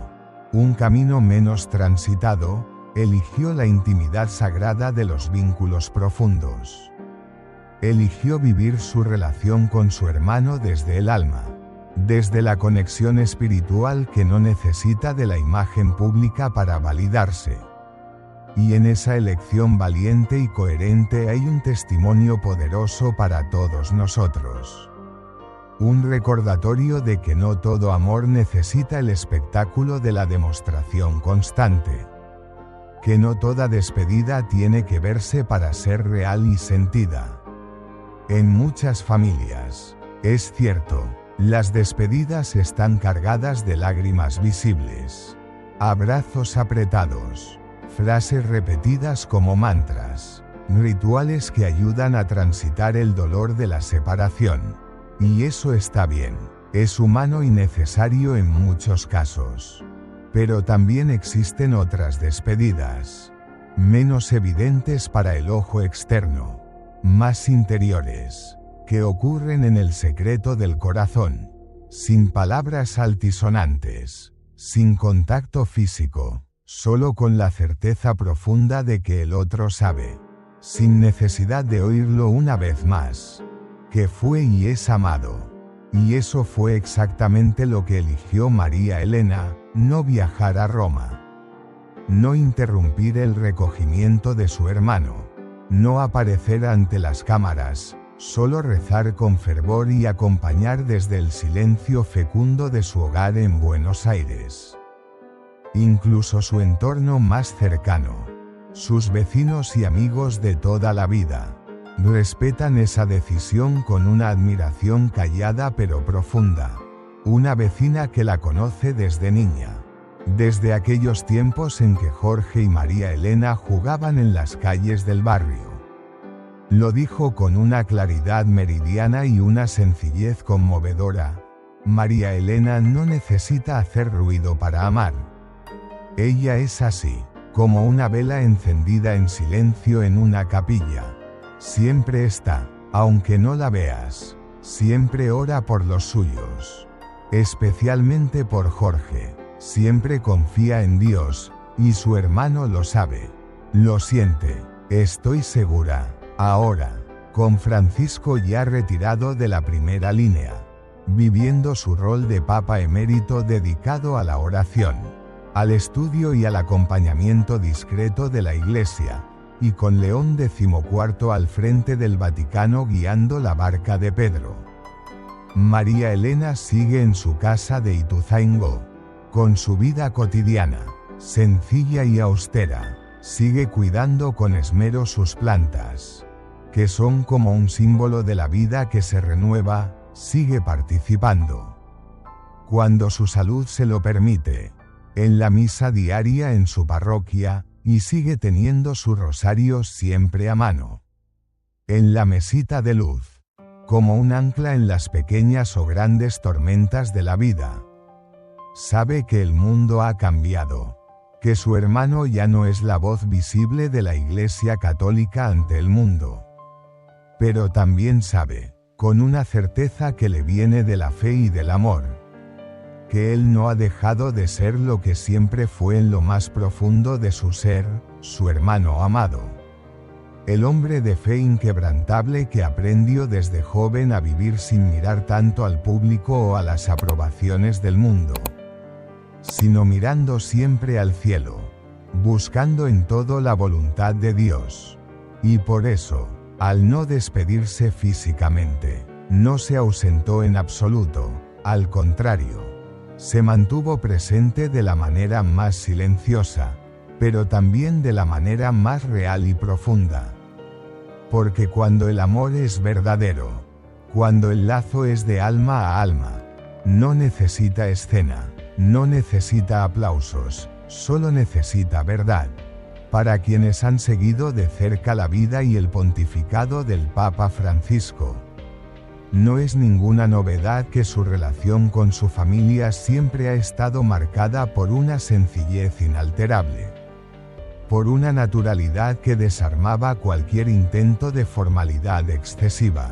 un camino menos transitado. Eligió la intimidad sagrada de los vínculos profundos. Eligió vivir su relación con su hermano desde el alma, desde la conexión espiritual que no necesita de la imagen pública para validarse. Y en esa elección valiente y coherente hay un testimonio poderoso para todos nosotros. Un recordatorio de que no todo amor necesita el espectáculo de la demostración constante. Que no toda despedida tiene que verse para ser real y sentida. En muchas familias, es cierto, las despedidas están cargadas de lágrimas visibles, abrazos apretados, frases repetidas como mantras, rituales que ayudan a transitar el dolor de la separación. Y eso está bien, es humano y necesario en muchos casos. Pero también existen otras despedidas, menos evidentes para el ojo externo, más interiores, que ocurren en el secreto del corazón, sin palabras altisonantes, sin contacto físico, solo con la certeza profunda de que el otro sabe, sin necesidad de oírlo una vez más, que fue y es amado. Y eso fue exactamente lo que eligió María Elena, no viajar a Roma. No interrumpir el recogimiento de su hermano. No aparecer ante las cámaras, solo rezar con fervor y acompañar desde el silencio fecundo de su hogar en Buenos Aires. Incluso su entorno más cercano, sus vecinos y amigos de toda la vida, respetan esa decisión con una admiración callada pero profunda. Una vecina que la conoce desde niña, desde aquellos tiempos en que Jorge y María Elena jugaban en las calles del barrio. Lo dijo con una claridad meridiana y una sencillez conmovedora. María Elena no necesita hacer ruido para amar. Ella es así, como una vela encendida en silencio en una capilla. Siempre está, aunque no la veas, siempre ora por los suyos. Especialmente por Jorge, siempre confía en Dios, y su hermano lo sabe. Lo siente, estoy segura, ahora, con Francisco ya retirado de la primera línea, viviendo su rol de Papa emérito dedicado a la oración, al estudio y al acompañamiento discreto de la Iglesia, y con León XIV al frente del Vaticano guiando la barca de Pedro. María Elena sigue en su casa de Ituzaingó, con su vida cotidiana, sencilla y austera, sigue cuidando con esmero sus plantas, que son como un símbolo de la vida que se renueva, sigue participando, cuando su salud se lo permite, en la misa diaria en su parroquia, y sigue teniendo su rosario siempre a mano. En la mesita de luz, como un ancla en las pequeñas o grandes tormentas de la vida. Sabe que el mundo ha cambiado, que su hermano ya no es la voz visible de la Iglesia Católica ante el mundo. Pero también sabe, con una certeza que le viene de la fe y del amor, que él no ha dejado de ser lo que siempre fue en lo más profundo de su ser, su hermano amado. El hombre de fe inquebrantable que aprendió desde joven a vivir sin mirar tanto al público o a las aprobaciones del mundo, sino mirando siempre al cielo, buscando en todo la voluntad de Dios. Y por eso, al no despedirse físicamente, no se ausentó en absoluto, al contrario, se mantuvo presente de la manera más silenciosa, pero también de la manera más real y profunda. Porque cuando el amor es verdadero, cuando el lazo es de alma a alma, no necesita escena, no necesita aplausos, solo necesita verdad. Para quienes han seguido de cerca la vida y el pontificado del Papa Francisco, no es ninguna novedad que su relación con su familia siempre ha estado marcada por una sencillez inalterable, por una naturalidad que desarmaba cualquier intento de formalidad excesiva.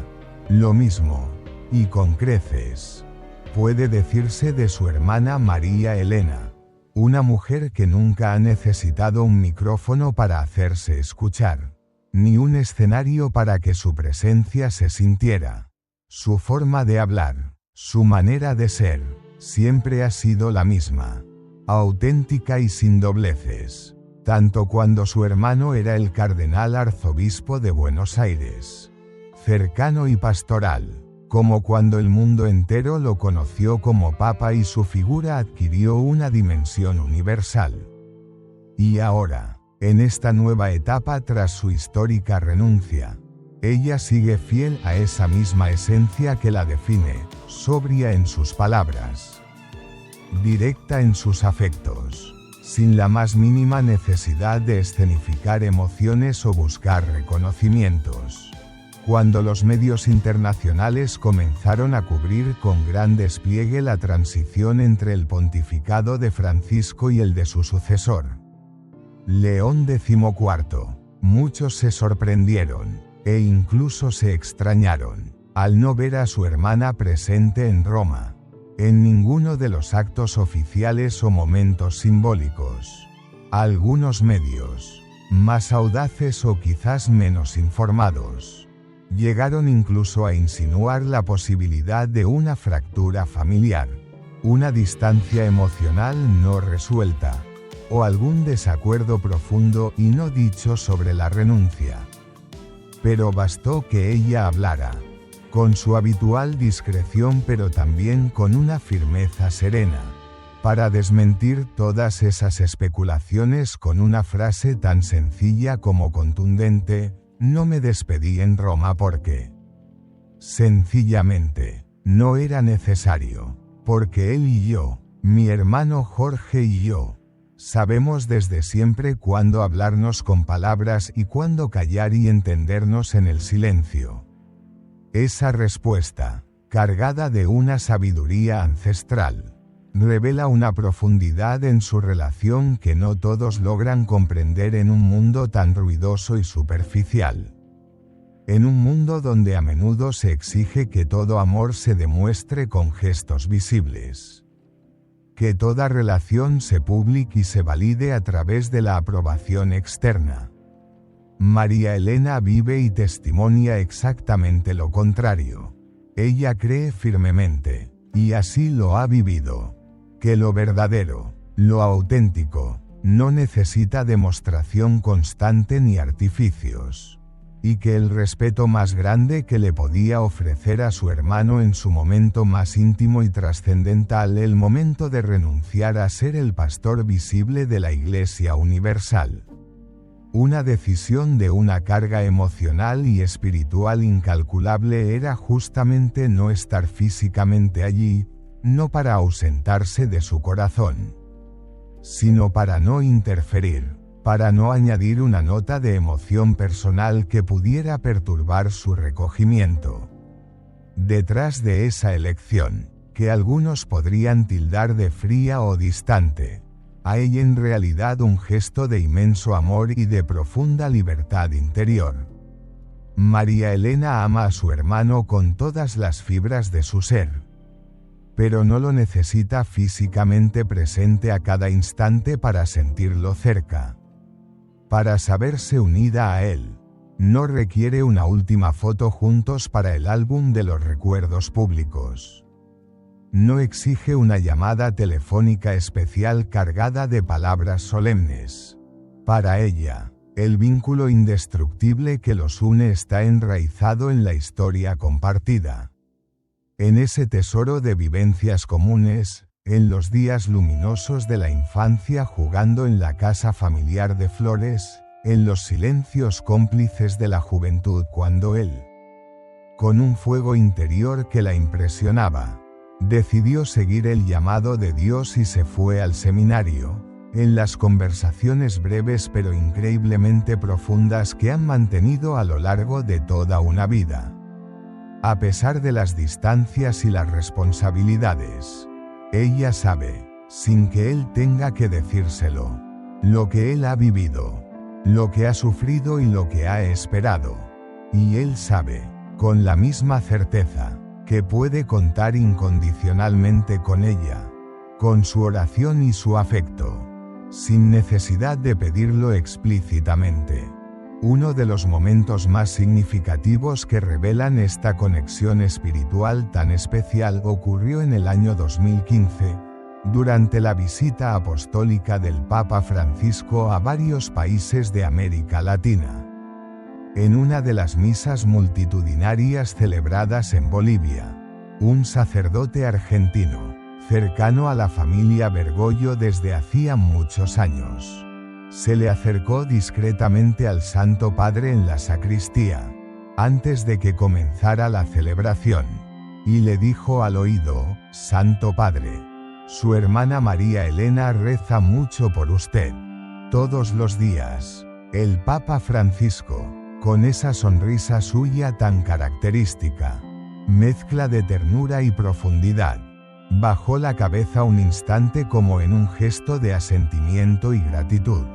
Lo mismo, y con creces, puede decirse de su hermana María Elena, una mujer que nunca ha necesitado un micrófono para hacerse escuchar, ni un escenario para que su presencia se sintiera. Su forma de hablar, su manera de ser, siempre ha sido la misma, auténtica y sin dobleces, tanto cuando su hermano era el cardenal arzobispo de Buenos Aires, cercano y pastoral, como cuando el mundo entero lo conoció como papa y su figura adquirió una dimensión universal. Y ahora, en esta nueva etapa tras su histórica renuncia, ella sigue fiel a esa misma esencia que la define, sobria en sus palabras, directa en sus afectos, sin la más mínima necesidad de escenificar emociones o buscar reconocimientos. Cuando los medios internacionales comenzaron a cubrir con gran despliegue la transición entre el pontificado de Francisco y el de su sucesor, León XIV, muchos se sorprendieron, e incluso se extrañaron, al no ver a su hermana presente en Roma, en ninguno de los actos oficiales o momentos simbólicos. Algunos medios, más audaces o quizás menos informados, llegaron incluso a insinuar la posibilidad de una fractura familiar, una distancia emocional no resuelta, o algún desacuerdo profundo y no dicho sobre la renuncia. Pero bastó que ella hablara, con su habitual discreción pero también con una firmeza serena, para desmentir todas esas especulaciones con una frase tan sencilla como contundente: no me despedí en Roma porque, sencillamente, no era necesario, porque él y yo, mi hermano Jorge y yo, sabemos desde siempre cuándo hablarnos con palabras y cuándo callar y entendernos en el silencio. Esa respuesta, cargada de una sabiduría ancestral, revela una profundidad en su relación que no todos logran comprender en un mundo tan ruidoso y superficial. En un mundo donde a menudo se exige que todo amor se demuestre con gestos visibles, que toda relación se publique y se valide a través de la aprobación externa. María Elena vive y testimonia exactamente lo contrario. Ella cree firmemente, y así lo ha vivido, que lo verdadero, lo auténtico, no necesita demostración constante ni artificios, y que el respeto más grande que le podía ofrecer a su hermano en su momento más íntimo y trascendental, el momento de renunciar a ser el pastor visible de la Iglesia Universal. Una decisión de una carga emocional y espiritual incalculable era justamente no estar físicamente allí, no para ausentarse de su corazón, sino para no interferir, para no añadir una nota de emoción personal que pudiera perturbar su recogimiento. Detrás de esa elección, que algunos podrían tildar de fría o distante, hay en realidad un gesto de inmenso amor y de profunda libertad interior. María Elena ama a su hermano con todas las fibras de su ser. Pero no lo necesita físicamente presente a cada instante para sentirlo cerca. Para saberse unida a él. No requiere una última foto juntos para el álbum de los recuerdos públicos. No exige una llamada telefónica especial cargada de palabras solemnes. Para ella, el vínculo indestructible que los une está enraizado en la historia compartida. En ese tesoro de vivencias comunes, en los días luminosos de la infancia jugando en la casa familiar de Flores, en los silencios cómplices de la juventud cuando él, con un fuego interior que la impresionaba, decidió seguir el llamado de Dios y se fue al seminario, en las conversaciones breves pero increíblemente profundas que han mantenido a lo largo de toda una vida. A pesar de las distancias y las responsabilidades, ella sabe, sin que él tenga que decírselo, lo que él ha vivido, lo que ha sufrido y lo que ha esperado. Y él sabe, con la misma certeza, que puede contar incondicionalmente con ella, con su oración y su afecto, sin necesidad de pedirlo explícitamente. Uno de los momentos más significativos que revelan esta conexión espiritual tan especial ocurrió en el año 2015, durante la visita apostólica del Papa Francisco a varios países de América Latina. En una de las misas multitudinarias celebradas en Bolivia, un sacerdote argentino, cercano a la familia Bergoglio desde hacía muchos años, se le acercó discretamente al Santo Padre en la sacristía, antes de que comenzara la celebración, y le dijo al oído: «Santo Padre, su hermana María Elena reza mucho por usted. Todos los días». El Papa Francisco, con esa sonrisa suya tan característica, mezcla de ternura y profundidad, bajó la cabeza un instante como en un gesto de asentimiento y gratitud.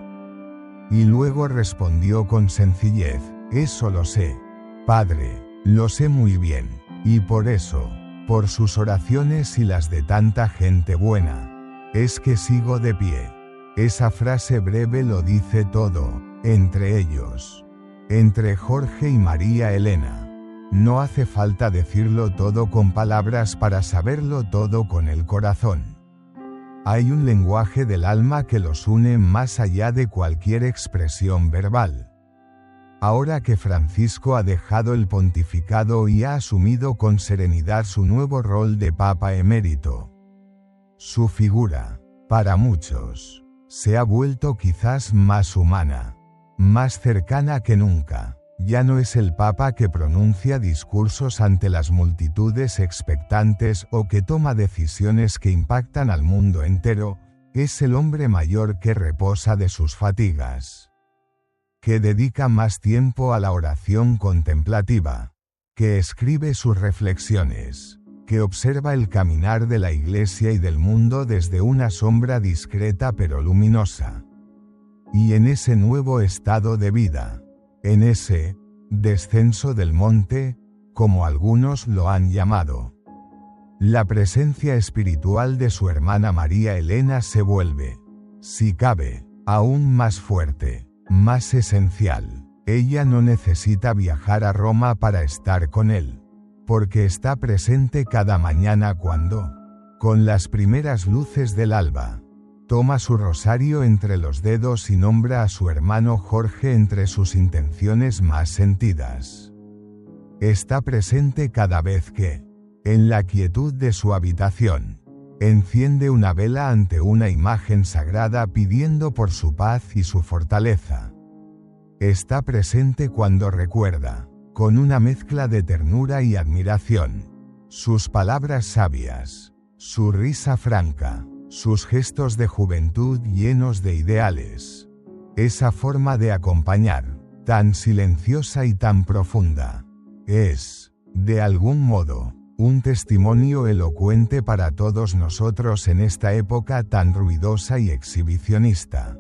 Y luego respondió con sencillez: «Eso lo sé, Padre, lo sé muy bien, y por eso, por sus oraciones y las de tanta gente buena, es que sigo de pie». Esa frase breve lo dice todo, entre ellos, entre Jorge y María Elena. No hace falta decirlo todo con palabras para saberlo todo con el corazón. Hay un lenguaje del alma que los une más allá de cualquier expresión verbal. Ahora que Francisco ha dejado el pontificado y ha asumido con serenidad su nuevo rol de Papa emérito, su figura, para muchos, se ha vuelto quizás más humana, más cercana que nunca. Ya no es el Papa que pronuncia discursos ante las multitudes expectantes o que toma decisiones que impactan al mundo entero, es el hombre mayor que reposa de sus fatigas, que dedica más tiempo a la oración contemplativa, que escribe sus reflexiones, que observa el caminar de la Iglesia y del mundo desde una sombra discreta pero luminosa. Y en ese nuevo estado de vida, en ese descenso del monte, como algunos lo han llamado, la presencia espiritual de su hermana María Elena se vuelve, si cabe, aún más fuerte, más esencial. Ella no necesita viajar a Roma para estar con él, porque está presente cada mañana cuando, con las primeras luces del alba, toma su rosario entre los dedos y nombra a su hermano Jorge entre sus intenciones más sentidas. Está presente cada vez que, en la quietud de su habitación, enciende una vela ante una imagen sagrada pidiendo por su paz y su fortaleza. Está presente cuando recuerda, con una mezcla de ternura y admiración, sus palabras sabias, su risa franca, sus gestos de juventud llenos de ideales. Esa forma de acompañar, tan silenciosa y tan profunda, es, de algún modo, un testimonio elocuente para todos nosotros en esta época tan ruidosa y exhibicionista.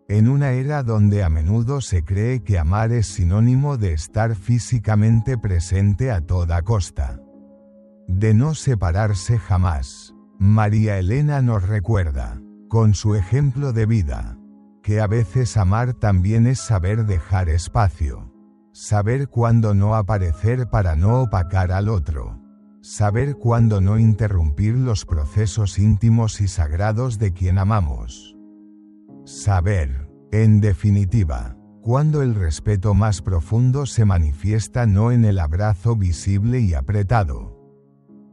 En una era donde a menudo se cree que amar es sinónimo de estar físicamente presente a toda costa, de no separarse jamás, María Elena nos recuerda, con su ejemplo de vida, que a veces amar también es saber dejar espacio, saber cuándo no aparecer para no opacar al otro, saber cuándo no interrumpir los procesos íntimos y sagrados de quien amamos. Saber, en definitiva, cuando el respeto más profundo se manifiesta no en el abrazo visible y apretado,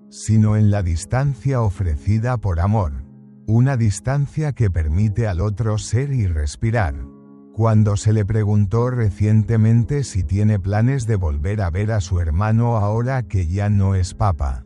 sino en la distancia ofrecida por amor, una distancia que permite al otro ser y respirar. Cuando se le preguntó recientemente si tiene planes de volver a ver a su hermano ahora que ya no es papa,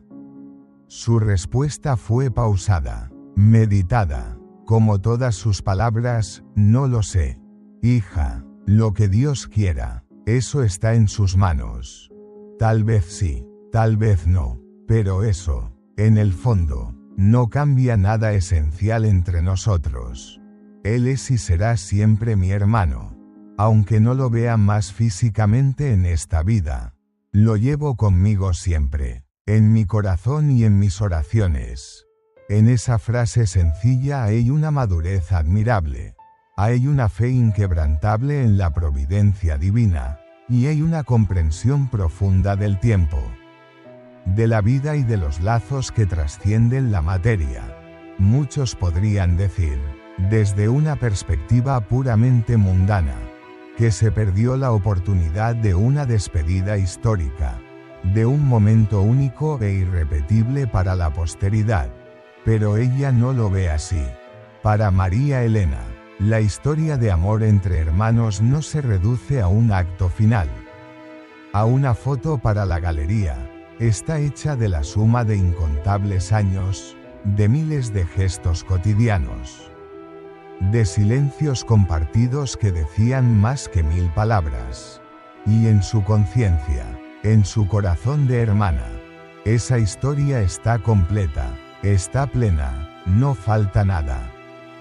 su respuesta fue pausada, meditada. Como todas sus palabras, no lo sé. Hija, lo que Dios quiera, eso está en sus manos. Tal vez sí, tal vez no, pero eso, en el fondo, no cambia nada esencial entre nosotros. Él es y será siempre mi hermano. Aunque no lo vea más físicamente en esta vida, lo llevo conmigo siempre, en mi corazón y en mis oraciones. En esa frase sencilla hay una madurez admirable, hay una fe inquebrantable en la providencia divina, y hay una comprensión profunda del tiempo, de la vida y de los lazos que trascienden la materia. Muchos podrían decir, desde una perspectiva puramente mundana, que se perdió la oportunidad de una despedida histórica, de un momento único e irrepetible para la posteridad. Pero ella no lo ve así. Para María Elena, la historia de amor entre hermanos no se reduce a un acto final, a una foto para la galería. Está hecha de la suma de incontables años, de miles de gestos cotidianos, de silencios compartidos que decían más que 1000 palabras. Y en su conciencia, en su corazón de hermana, esa historia está completa. Está plena, no falta nada.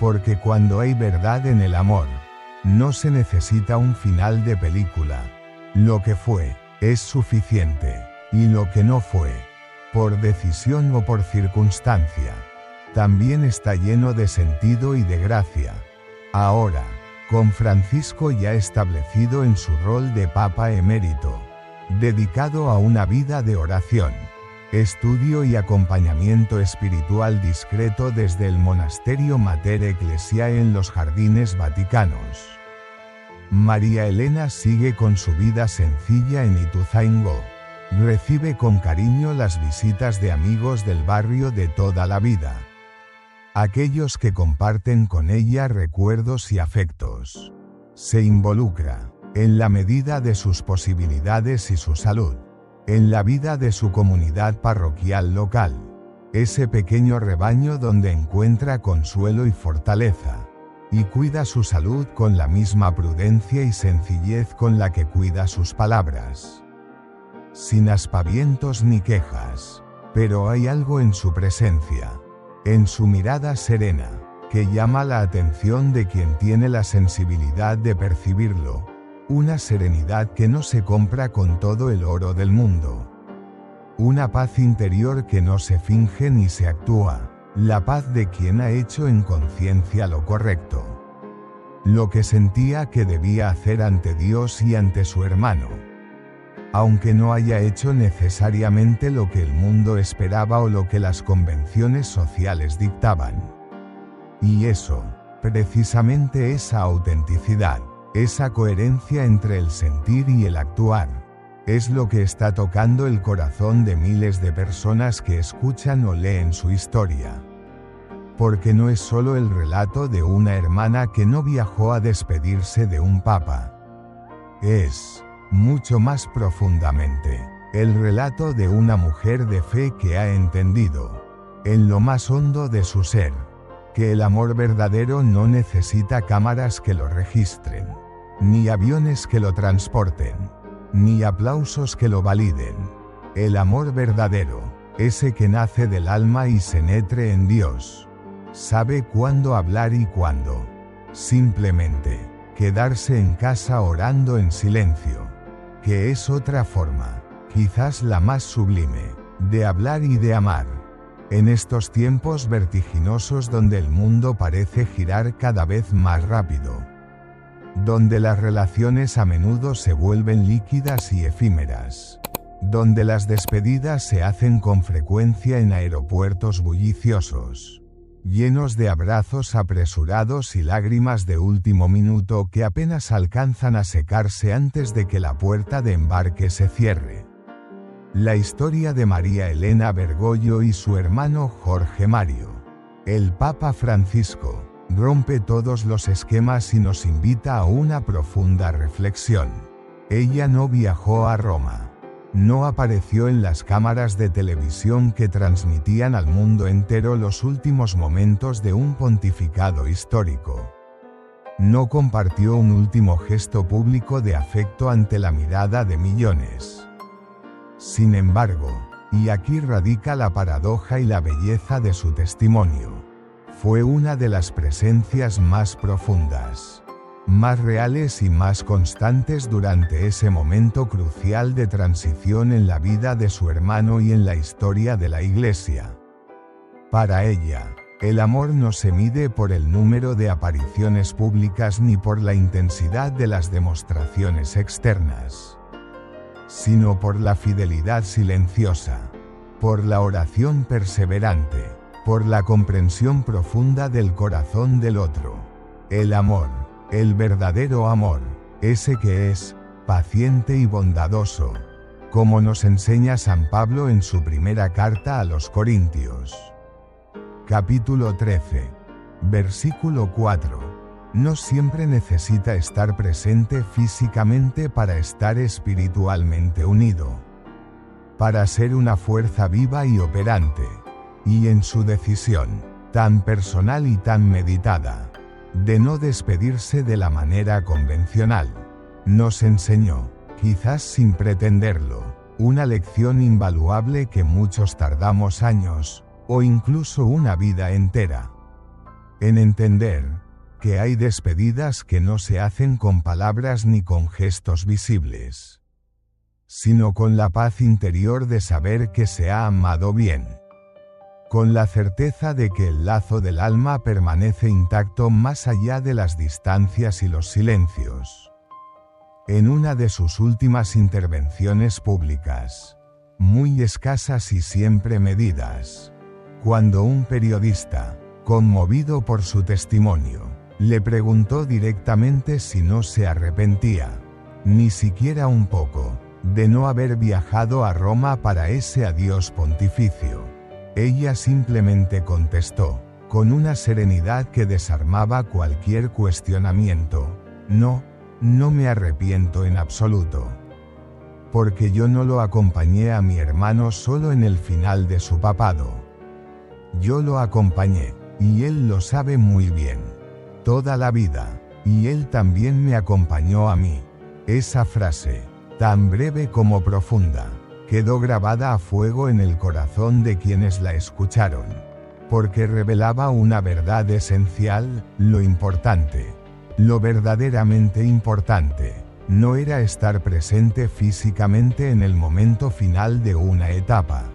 Porque cuando hay verdad en el amor, no se necesita un final de película. Lo que fue, es suficiente, y lo que no fue, por decisión o por circunstancia, también está lleno de sentido y de gracia. Ahora, con Francisco ya establecido en su rol de Papa emérito, dedicado a una vida de oración, estudio y acompañamiento espiritual discreto desde el monasterio Mater Ecclesiae en los Jardines Vaticanos, María Elena sigue con su vida sencilla en Ituzaingó. Recibe con cariño las visitas de amigos del barrio de toda la vida, aquellos que comparten con ella recuerdos y afectos. Se involucra, en la medida de sus posibilidades y su salud, en la vida de su comunidad parroquial local, ese pequeño rebaño donde encuentra consuelo y fortaleza, y cuida su salud con la misma prudencia y sencillez con la que cuida sus palabras. Sin aspavientos ni quejas, pero hay algo en su presencia, en su mirada serena, que llama la atención de quien tiene la sensibilidad de percibirlo. Una serenidad que no se compra con todo el oro del mundo. Una paz interior que no se finge ni se actúa. La paz de quien ha hecho en conciencia lo correcto. Lo que sentía que debía hacer ante Dios y ante su hermano. Aunque no haya hecho necesariamente lo que el mundo esperaba o lo que las convenciones sociales dictaban. Y eso, precisamente esa autenticidad, esa coherencia entre el sentir y el actuar, es lo que está tocando el corazón de miles de personas que escuchan o leen su historia. Porque no es solo el relato de una hermana que no viajó a despedirse de un papa. Es, mucho más profundamente, el relato de una mujer de fe que ha entendido, en lo más hondo de su ser, que el amor verdadero no necesita cámaras que lo registren, ni aviones que lo transporten, ni aplausos que lo validen. El amor verdadero, ese que nace del alma y se nutre en Dios, sabe cuándo hablar y cuándo Simplemente, quedarse en casa orando en silencio. Que es otra forma, quizás la más sublime, de hablar y de amar. En estos tiempos vertiginosos donde el mundo parece girar cada vez más rápido. Donde las relaciones a menudo se vuelven líquidas y efímeras. Donde las despedidas se hacen con frecuencia en aeropuertos bulliciosos. Llenos de abrazos apresurados y lágrimas de último minuto que apenas alcanzan a secarse antes de que la puerta de embarque se cierre. La historia de María Elena Bergoglio y su hermano Jorge Mario. El Papa Francisco rompe todos los esquemas y nos invita a una profunda reflexión. Ella no viajó a Roma. No apareció en las cámaras de televisión que transmitían al mundo entero los últimos momentos de un pontificado histórico. No compartió un último gesto público de afecto ante la mirada de millones. Sin embargo, y aquí radica la paradoja y la belleza de su testimonio, fue una de las presencias más profundas, más reales y más constantes durante ese momento crucial de transición en la vida de su hermano y en la historia de la Iglesia. Para ella, el amor no se mide por el número de apariciones públicas ni por la intensidad de las demostraciones externas, sino por la fidelidad silenciosa, por la oración perseverante, por la comprensión profunda del corazón del otro. El amor, el verdadero amor, ese que es paciente y bondadoso, como nos enseña San Pablo en su primera carta a los Corintios. Capítulo 13. Versículo 4. No siempre necesita estar presente físicamente para estar espiritualmente unido. Para ser una fuerza viva y operante. Y en su decisión, tan personal y tan meditada, de no despedirse de la manera convencional, nos enseñó, quizás sin pretenderlo, una lección invaluable que muchos tardamos años, o incluso una vida entera, en entender que hay despedidas que no se hacen con palabras ni con gestos visibles, sino con la paz interior de saber que se ha amado bien, con la certeza de que el lazo del alma permanece intacto más allá de las distancias y los silencios. En una de sus últimas intervenciones públicas, muy escasas y siempre medidas, cuando un periodista, conmovido por su testimonio, le preguntó directamente si no se arrepentía, ni siquiera un poco, de no haber viajado a Roma para ese adiós pontificio. Ella simplemente contestó, con una serenidad que desarmaba cualquier cuestionamiento, no me arrepiento en absoluto. Porque yo no lo acompañé a mi hermano solo en el final de su papado. Yo lo acompañé, y él lo sabe muy bien, toda la vida, y él también me acompañó a mí. Esa frase, tan breve como profunda, quedó grabada a fuego en el corazón de quienes la escucharon, porque revelaba una verdad esencial: lo importante, lo verdaderamente importante, no era estar presente físicamente en el momento final de una etapa,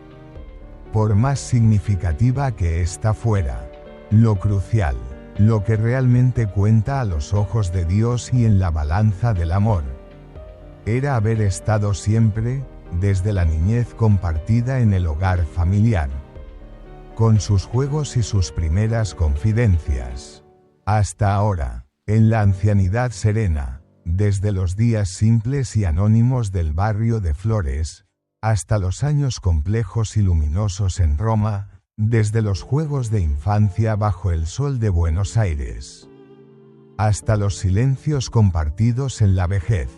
por más significativa que ésta fuera. Lo crucial, lo que realmente cuenta a los ojos de Dios y en la balanza del amor, era haber estado siempre, desde la niñez compartida en el hogar familiar, con sus juegos y sus primeras confidencias, hasta ahora, en la ancianidad serena, desde los días simples y anónimos del barrio de Flores, hasta los años complejos y luminosos en Roma, desde los juegos de infancia bajo el sol de Buenos Aires, hasta los silencios compartidos en la vejez,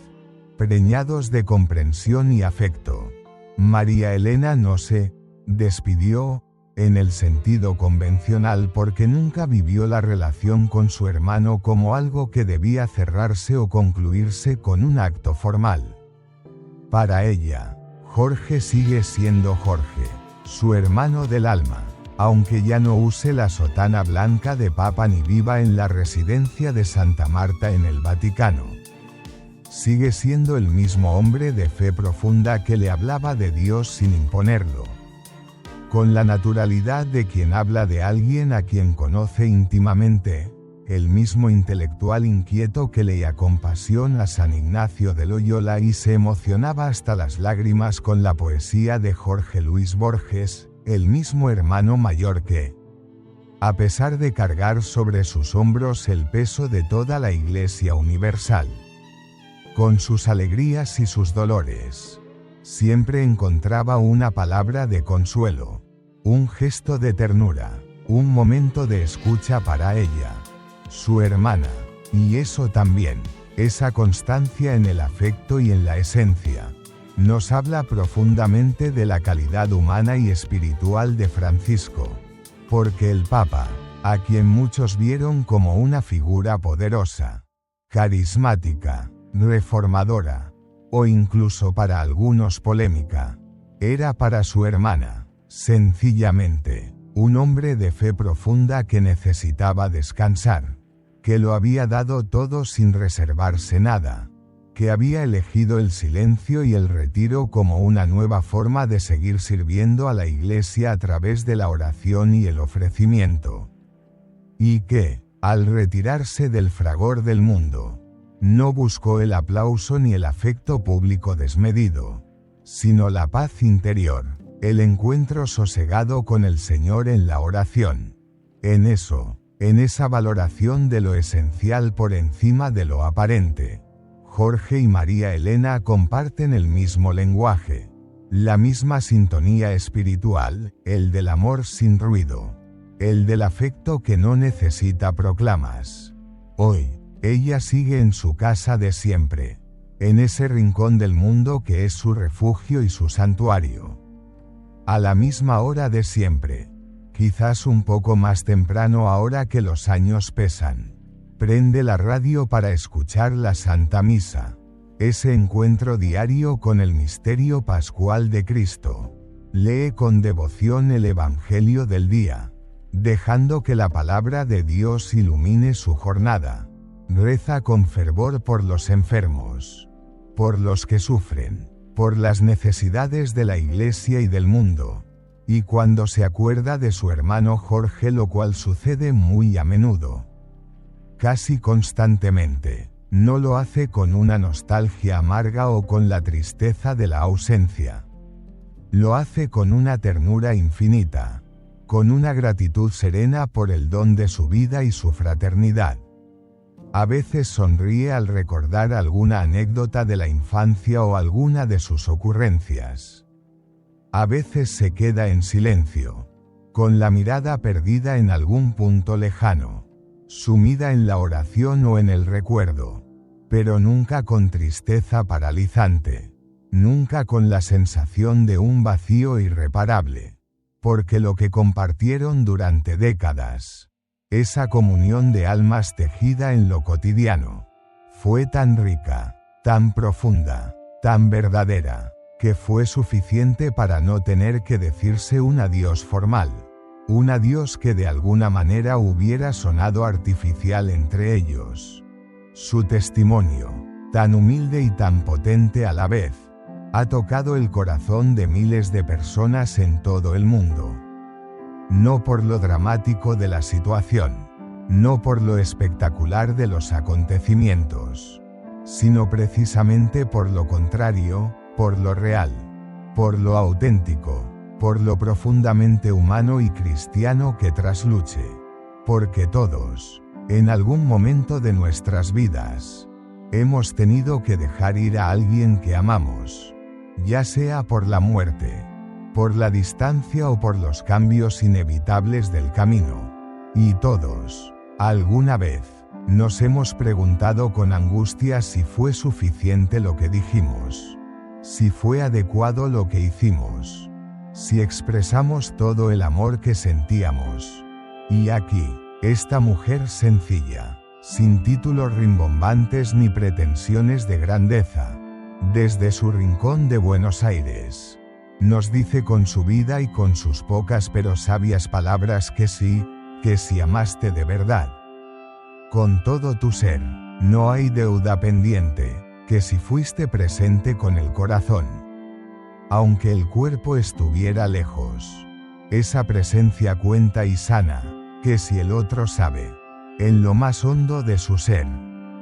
preñados de comprensión y afecto. María Elena no se despidió, en el sentido convencional, porque nunca vivió la relación con su hermano como algo que debía cerrarse o concluirse con un acto formal. Para ella, Jorge sigue siendo Jorge, su hermano del alma, Aunque ya no use la sotana blanca de papa ni viva en la residencia de Santa Marta en el Vaticano. Sigue siendo el mismo hombre de fe profunda que le hablaba de Dios sin imponerlo. Con la naturalidad de quien habla de alguien a quien conoce íntimamente, el mismo intelectual inquieto que leía con pasión a San Ignacio de Loyola y se emocionaba hasta las lágrimas con la poesía de Jorge Luis Borges, el mismo hermano mayor que, a pesar de cargar sobre sus hombros el peso de toda la Iglesia universal, con sus alegrías y sus dolores, siempre encontraba una palabra de consuelo, un gesto de ternura, un momento de escucha para ella, su hermana, y eso también, esa constancia en el afecto y en la esencia, nos habla profundamente de la calidad humana y espiritual de Francisco, porque el Papa, a quien muchos vieron como una figura poderosa, carismática, reformadora, o incluso para algunos polémica, era para su hermana, sencillamente, un hombre de fe profunda que necesitaba descansar, que lo había dado todo sin reservarse nada, que había elegido el silencio y el retiro como una nueva forma de seguir sirviendo a la Iglesia a través de la oración y el ofrecimiento. Y que, al retirarse del fragor del mundo, no buscó el aplauso ni el afecto público desmedido, sino la paz interior, el encuentro sosegado con el Señor en la oración. En eso, en esa valoración de lo esencial por encima de lo aparente, Jorge y María Elena comparten el mismo lenguaje, la misma sintonía espiritual, el del amor sin ruido, el del afecto que no necesita proclamas. Hoy, ella sigue en su casa de siempre, en ese rincón del mundo que es su refugio y su santuario. A la misma hora de siempre, quizás un poco más temprano ahora que los años pesan, prende la radio para escuchar la Santa Misa, ese encuentro diario con el misterio pascual de Cristo. Lee con devoción el Evangelio del día, dejando que la palabra de Dios ilumine su jornada. Reza con fervor por los enfermos, por los que sufren, por las necesidades de la Iglesia y del mundo. Y cuando se acuerda de su hermano Jorge, lo cual sucede muy a menudo, casi constantemente, no lo hace con una nostalgia amarga o con la tristeza de la ausencia. Lo hace con una ternura infinita, con una gratitud serena por el don de su vida y su fraternidad. A veces sonríe al recordar alguna anécdota de la infancia o alguna de sus ocurrencias. A veces se queda en silencio, con la mirada perdida en algún punto lejano, sumida en la oración o en el recuerdo, pero nunca con tristeza paralizante, nunca con la sensación de un vacío irreparable, porque lo que compartieron durante décadas, esa comunión de almas tejida en lo cotidiano, fue tan rica, tan profunda, tan verdadera, que fue suficiente para no tener que decirse un adiós formal, un adiós que de alguna manera hubiera sonado artificial entre ellos. Su testimonio, tan humilde y tan potente a la vez, ha tocado el corazón de miles de personas en todo el mundo. No por lo dramático de la situación, no por lo espectacular de los acontecimientos, sino precisamente por lo contrario, por lo real, por lo auténtico, por lo profundamente humano y cristiano que trasluche, porque todos, en algún momento de nuestras vidas, hemos tenido que dejar ir a alguien que amamos, ya sea por la muerte, por la distancia o por los cambios inevitables del camino, y todos, alguna vez, nos hemos preguntado con angustia si fue suficiente lo que dijimos, si fue adecuado lo que hicimos, si expresamos todo el amor que sentíamos. Y aquí, esta mujer sencilla, sin títulos rimbombantes ni pretensiones de grandeza, desde su rincón de Buenos Aires, Nos dice con su vida y con sus pocas pero sabias palabras que si amaste de verdad, con todo tu ser, no hay deuda pendiente, que si fuiste presente con el corazón, aunque el cuerpo estuviera lejos, esa presencia cuenta y sana, que si el otro sabe, en lo más hondo de su ser,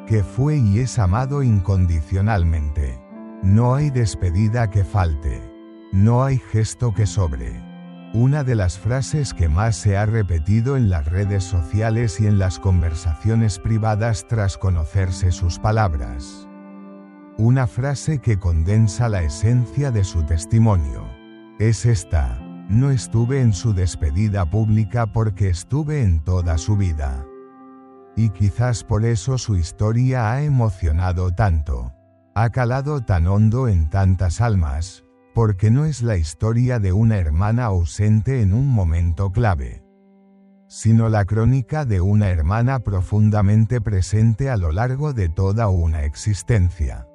que fue y es amado incondicionalmente, no hay despedida que falte. No hay gesto que sobre. Una de las frases que más se ha repetido en las redes sociales y en las conversaciones privadas tras conocerse sus palabras. Una frase que condensa la esencia de su testimonio. Es esta: no estuve en su despedida pública porque estuve en toda su vida. Y quizás por eso su historia ha emocionado tanto. Ha calado tan hondo en tantas almas. Porque no es la historia de una hermana ausente en un momento clave, sino la crónica de una hermana profundamente presente a lo largo de toda una existencia.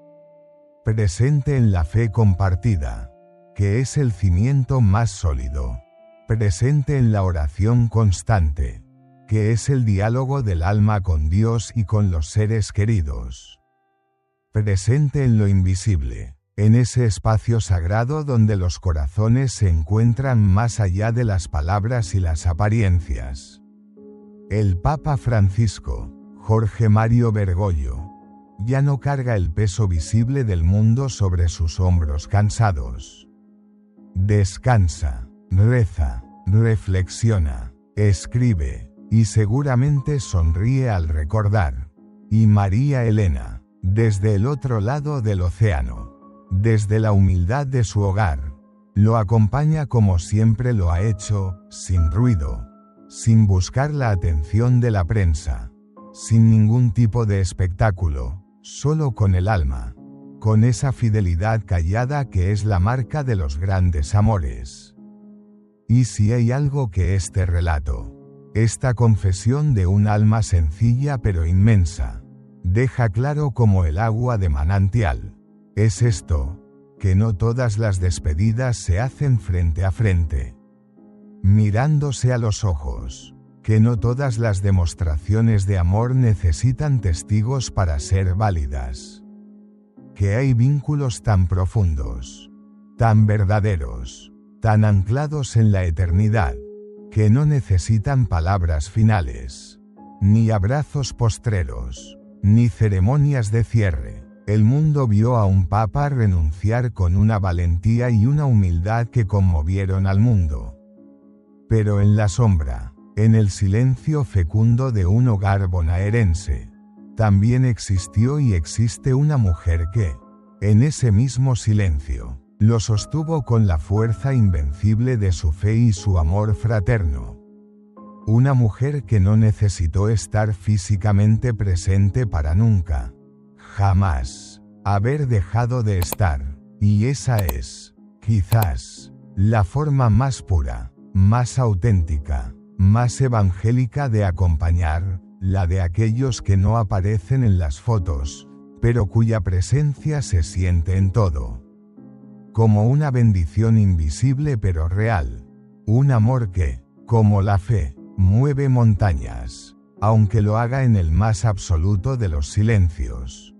Presente en la fe compartida, que es el cimiento más sólido. Presente en la oración constante, que es el diálogo del alma con Dios y con los seres queridos. Presente en lo invisible. En ese espacio sagrado donde los corazones se encuentran más allá de las palabras y las apariencias. El Papa Francisco, Jorge Mario Bergoglio, ya no carga el peso visible del mundo sobre sus hombros cansados. Descansa, reza, reflexiona, escribe, y seguramente sonríe al recordar. Y María Elena, desde el otro lado del océano, desde la humildad de su hogar, lo acompaña como siempre lo ha hecho, sin ruido, sin buscar la atención de la prensa, sin ningún tipo de espectáculo, solo con el alma, con esa fidelidad callada que es la marca de los grandes amores. Y si hay algo que este relato, esta confesión de un alma sencilla pero inmensa, deja claro como el agua de manantial, es esto, que no todas las despedidas se hacen frente a frente, mirándose a los ojos, que no todas las demostraciones de amor necesitan testigos para ser válidas, que hay vínculos tan profundos, tan verdaderos, tan anclados en la eternidad, que no necesitan palabras finales, ni abrazos postreros, ni ceremonias de cierre. El mundo vio a un papa renunciar con una valentía y una humildad que conmovieron al mundo. Pero en la sombra, en el silencio fecundo de un hogar bonaerense, también existió y existe una mujer que, en ese mismo silencio, lo sostuvo con la fuerza invencible de su fe y su amor fraterno. Una mujer que no necesitó estar físicamente presente para nunca, jamás, haber dejado de estar, y esa es, quizás, la forma más pura, más auténtica, más evangélica de acompañar, la de aquellos que no aparecen en las fotos, pero cuya presencia se siente en todo. Como una bendición invisible pero real, un amor que, como la fe, mueve montañas, aunque lo haga en el más absoluto de los silencios.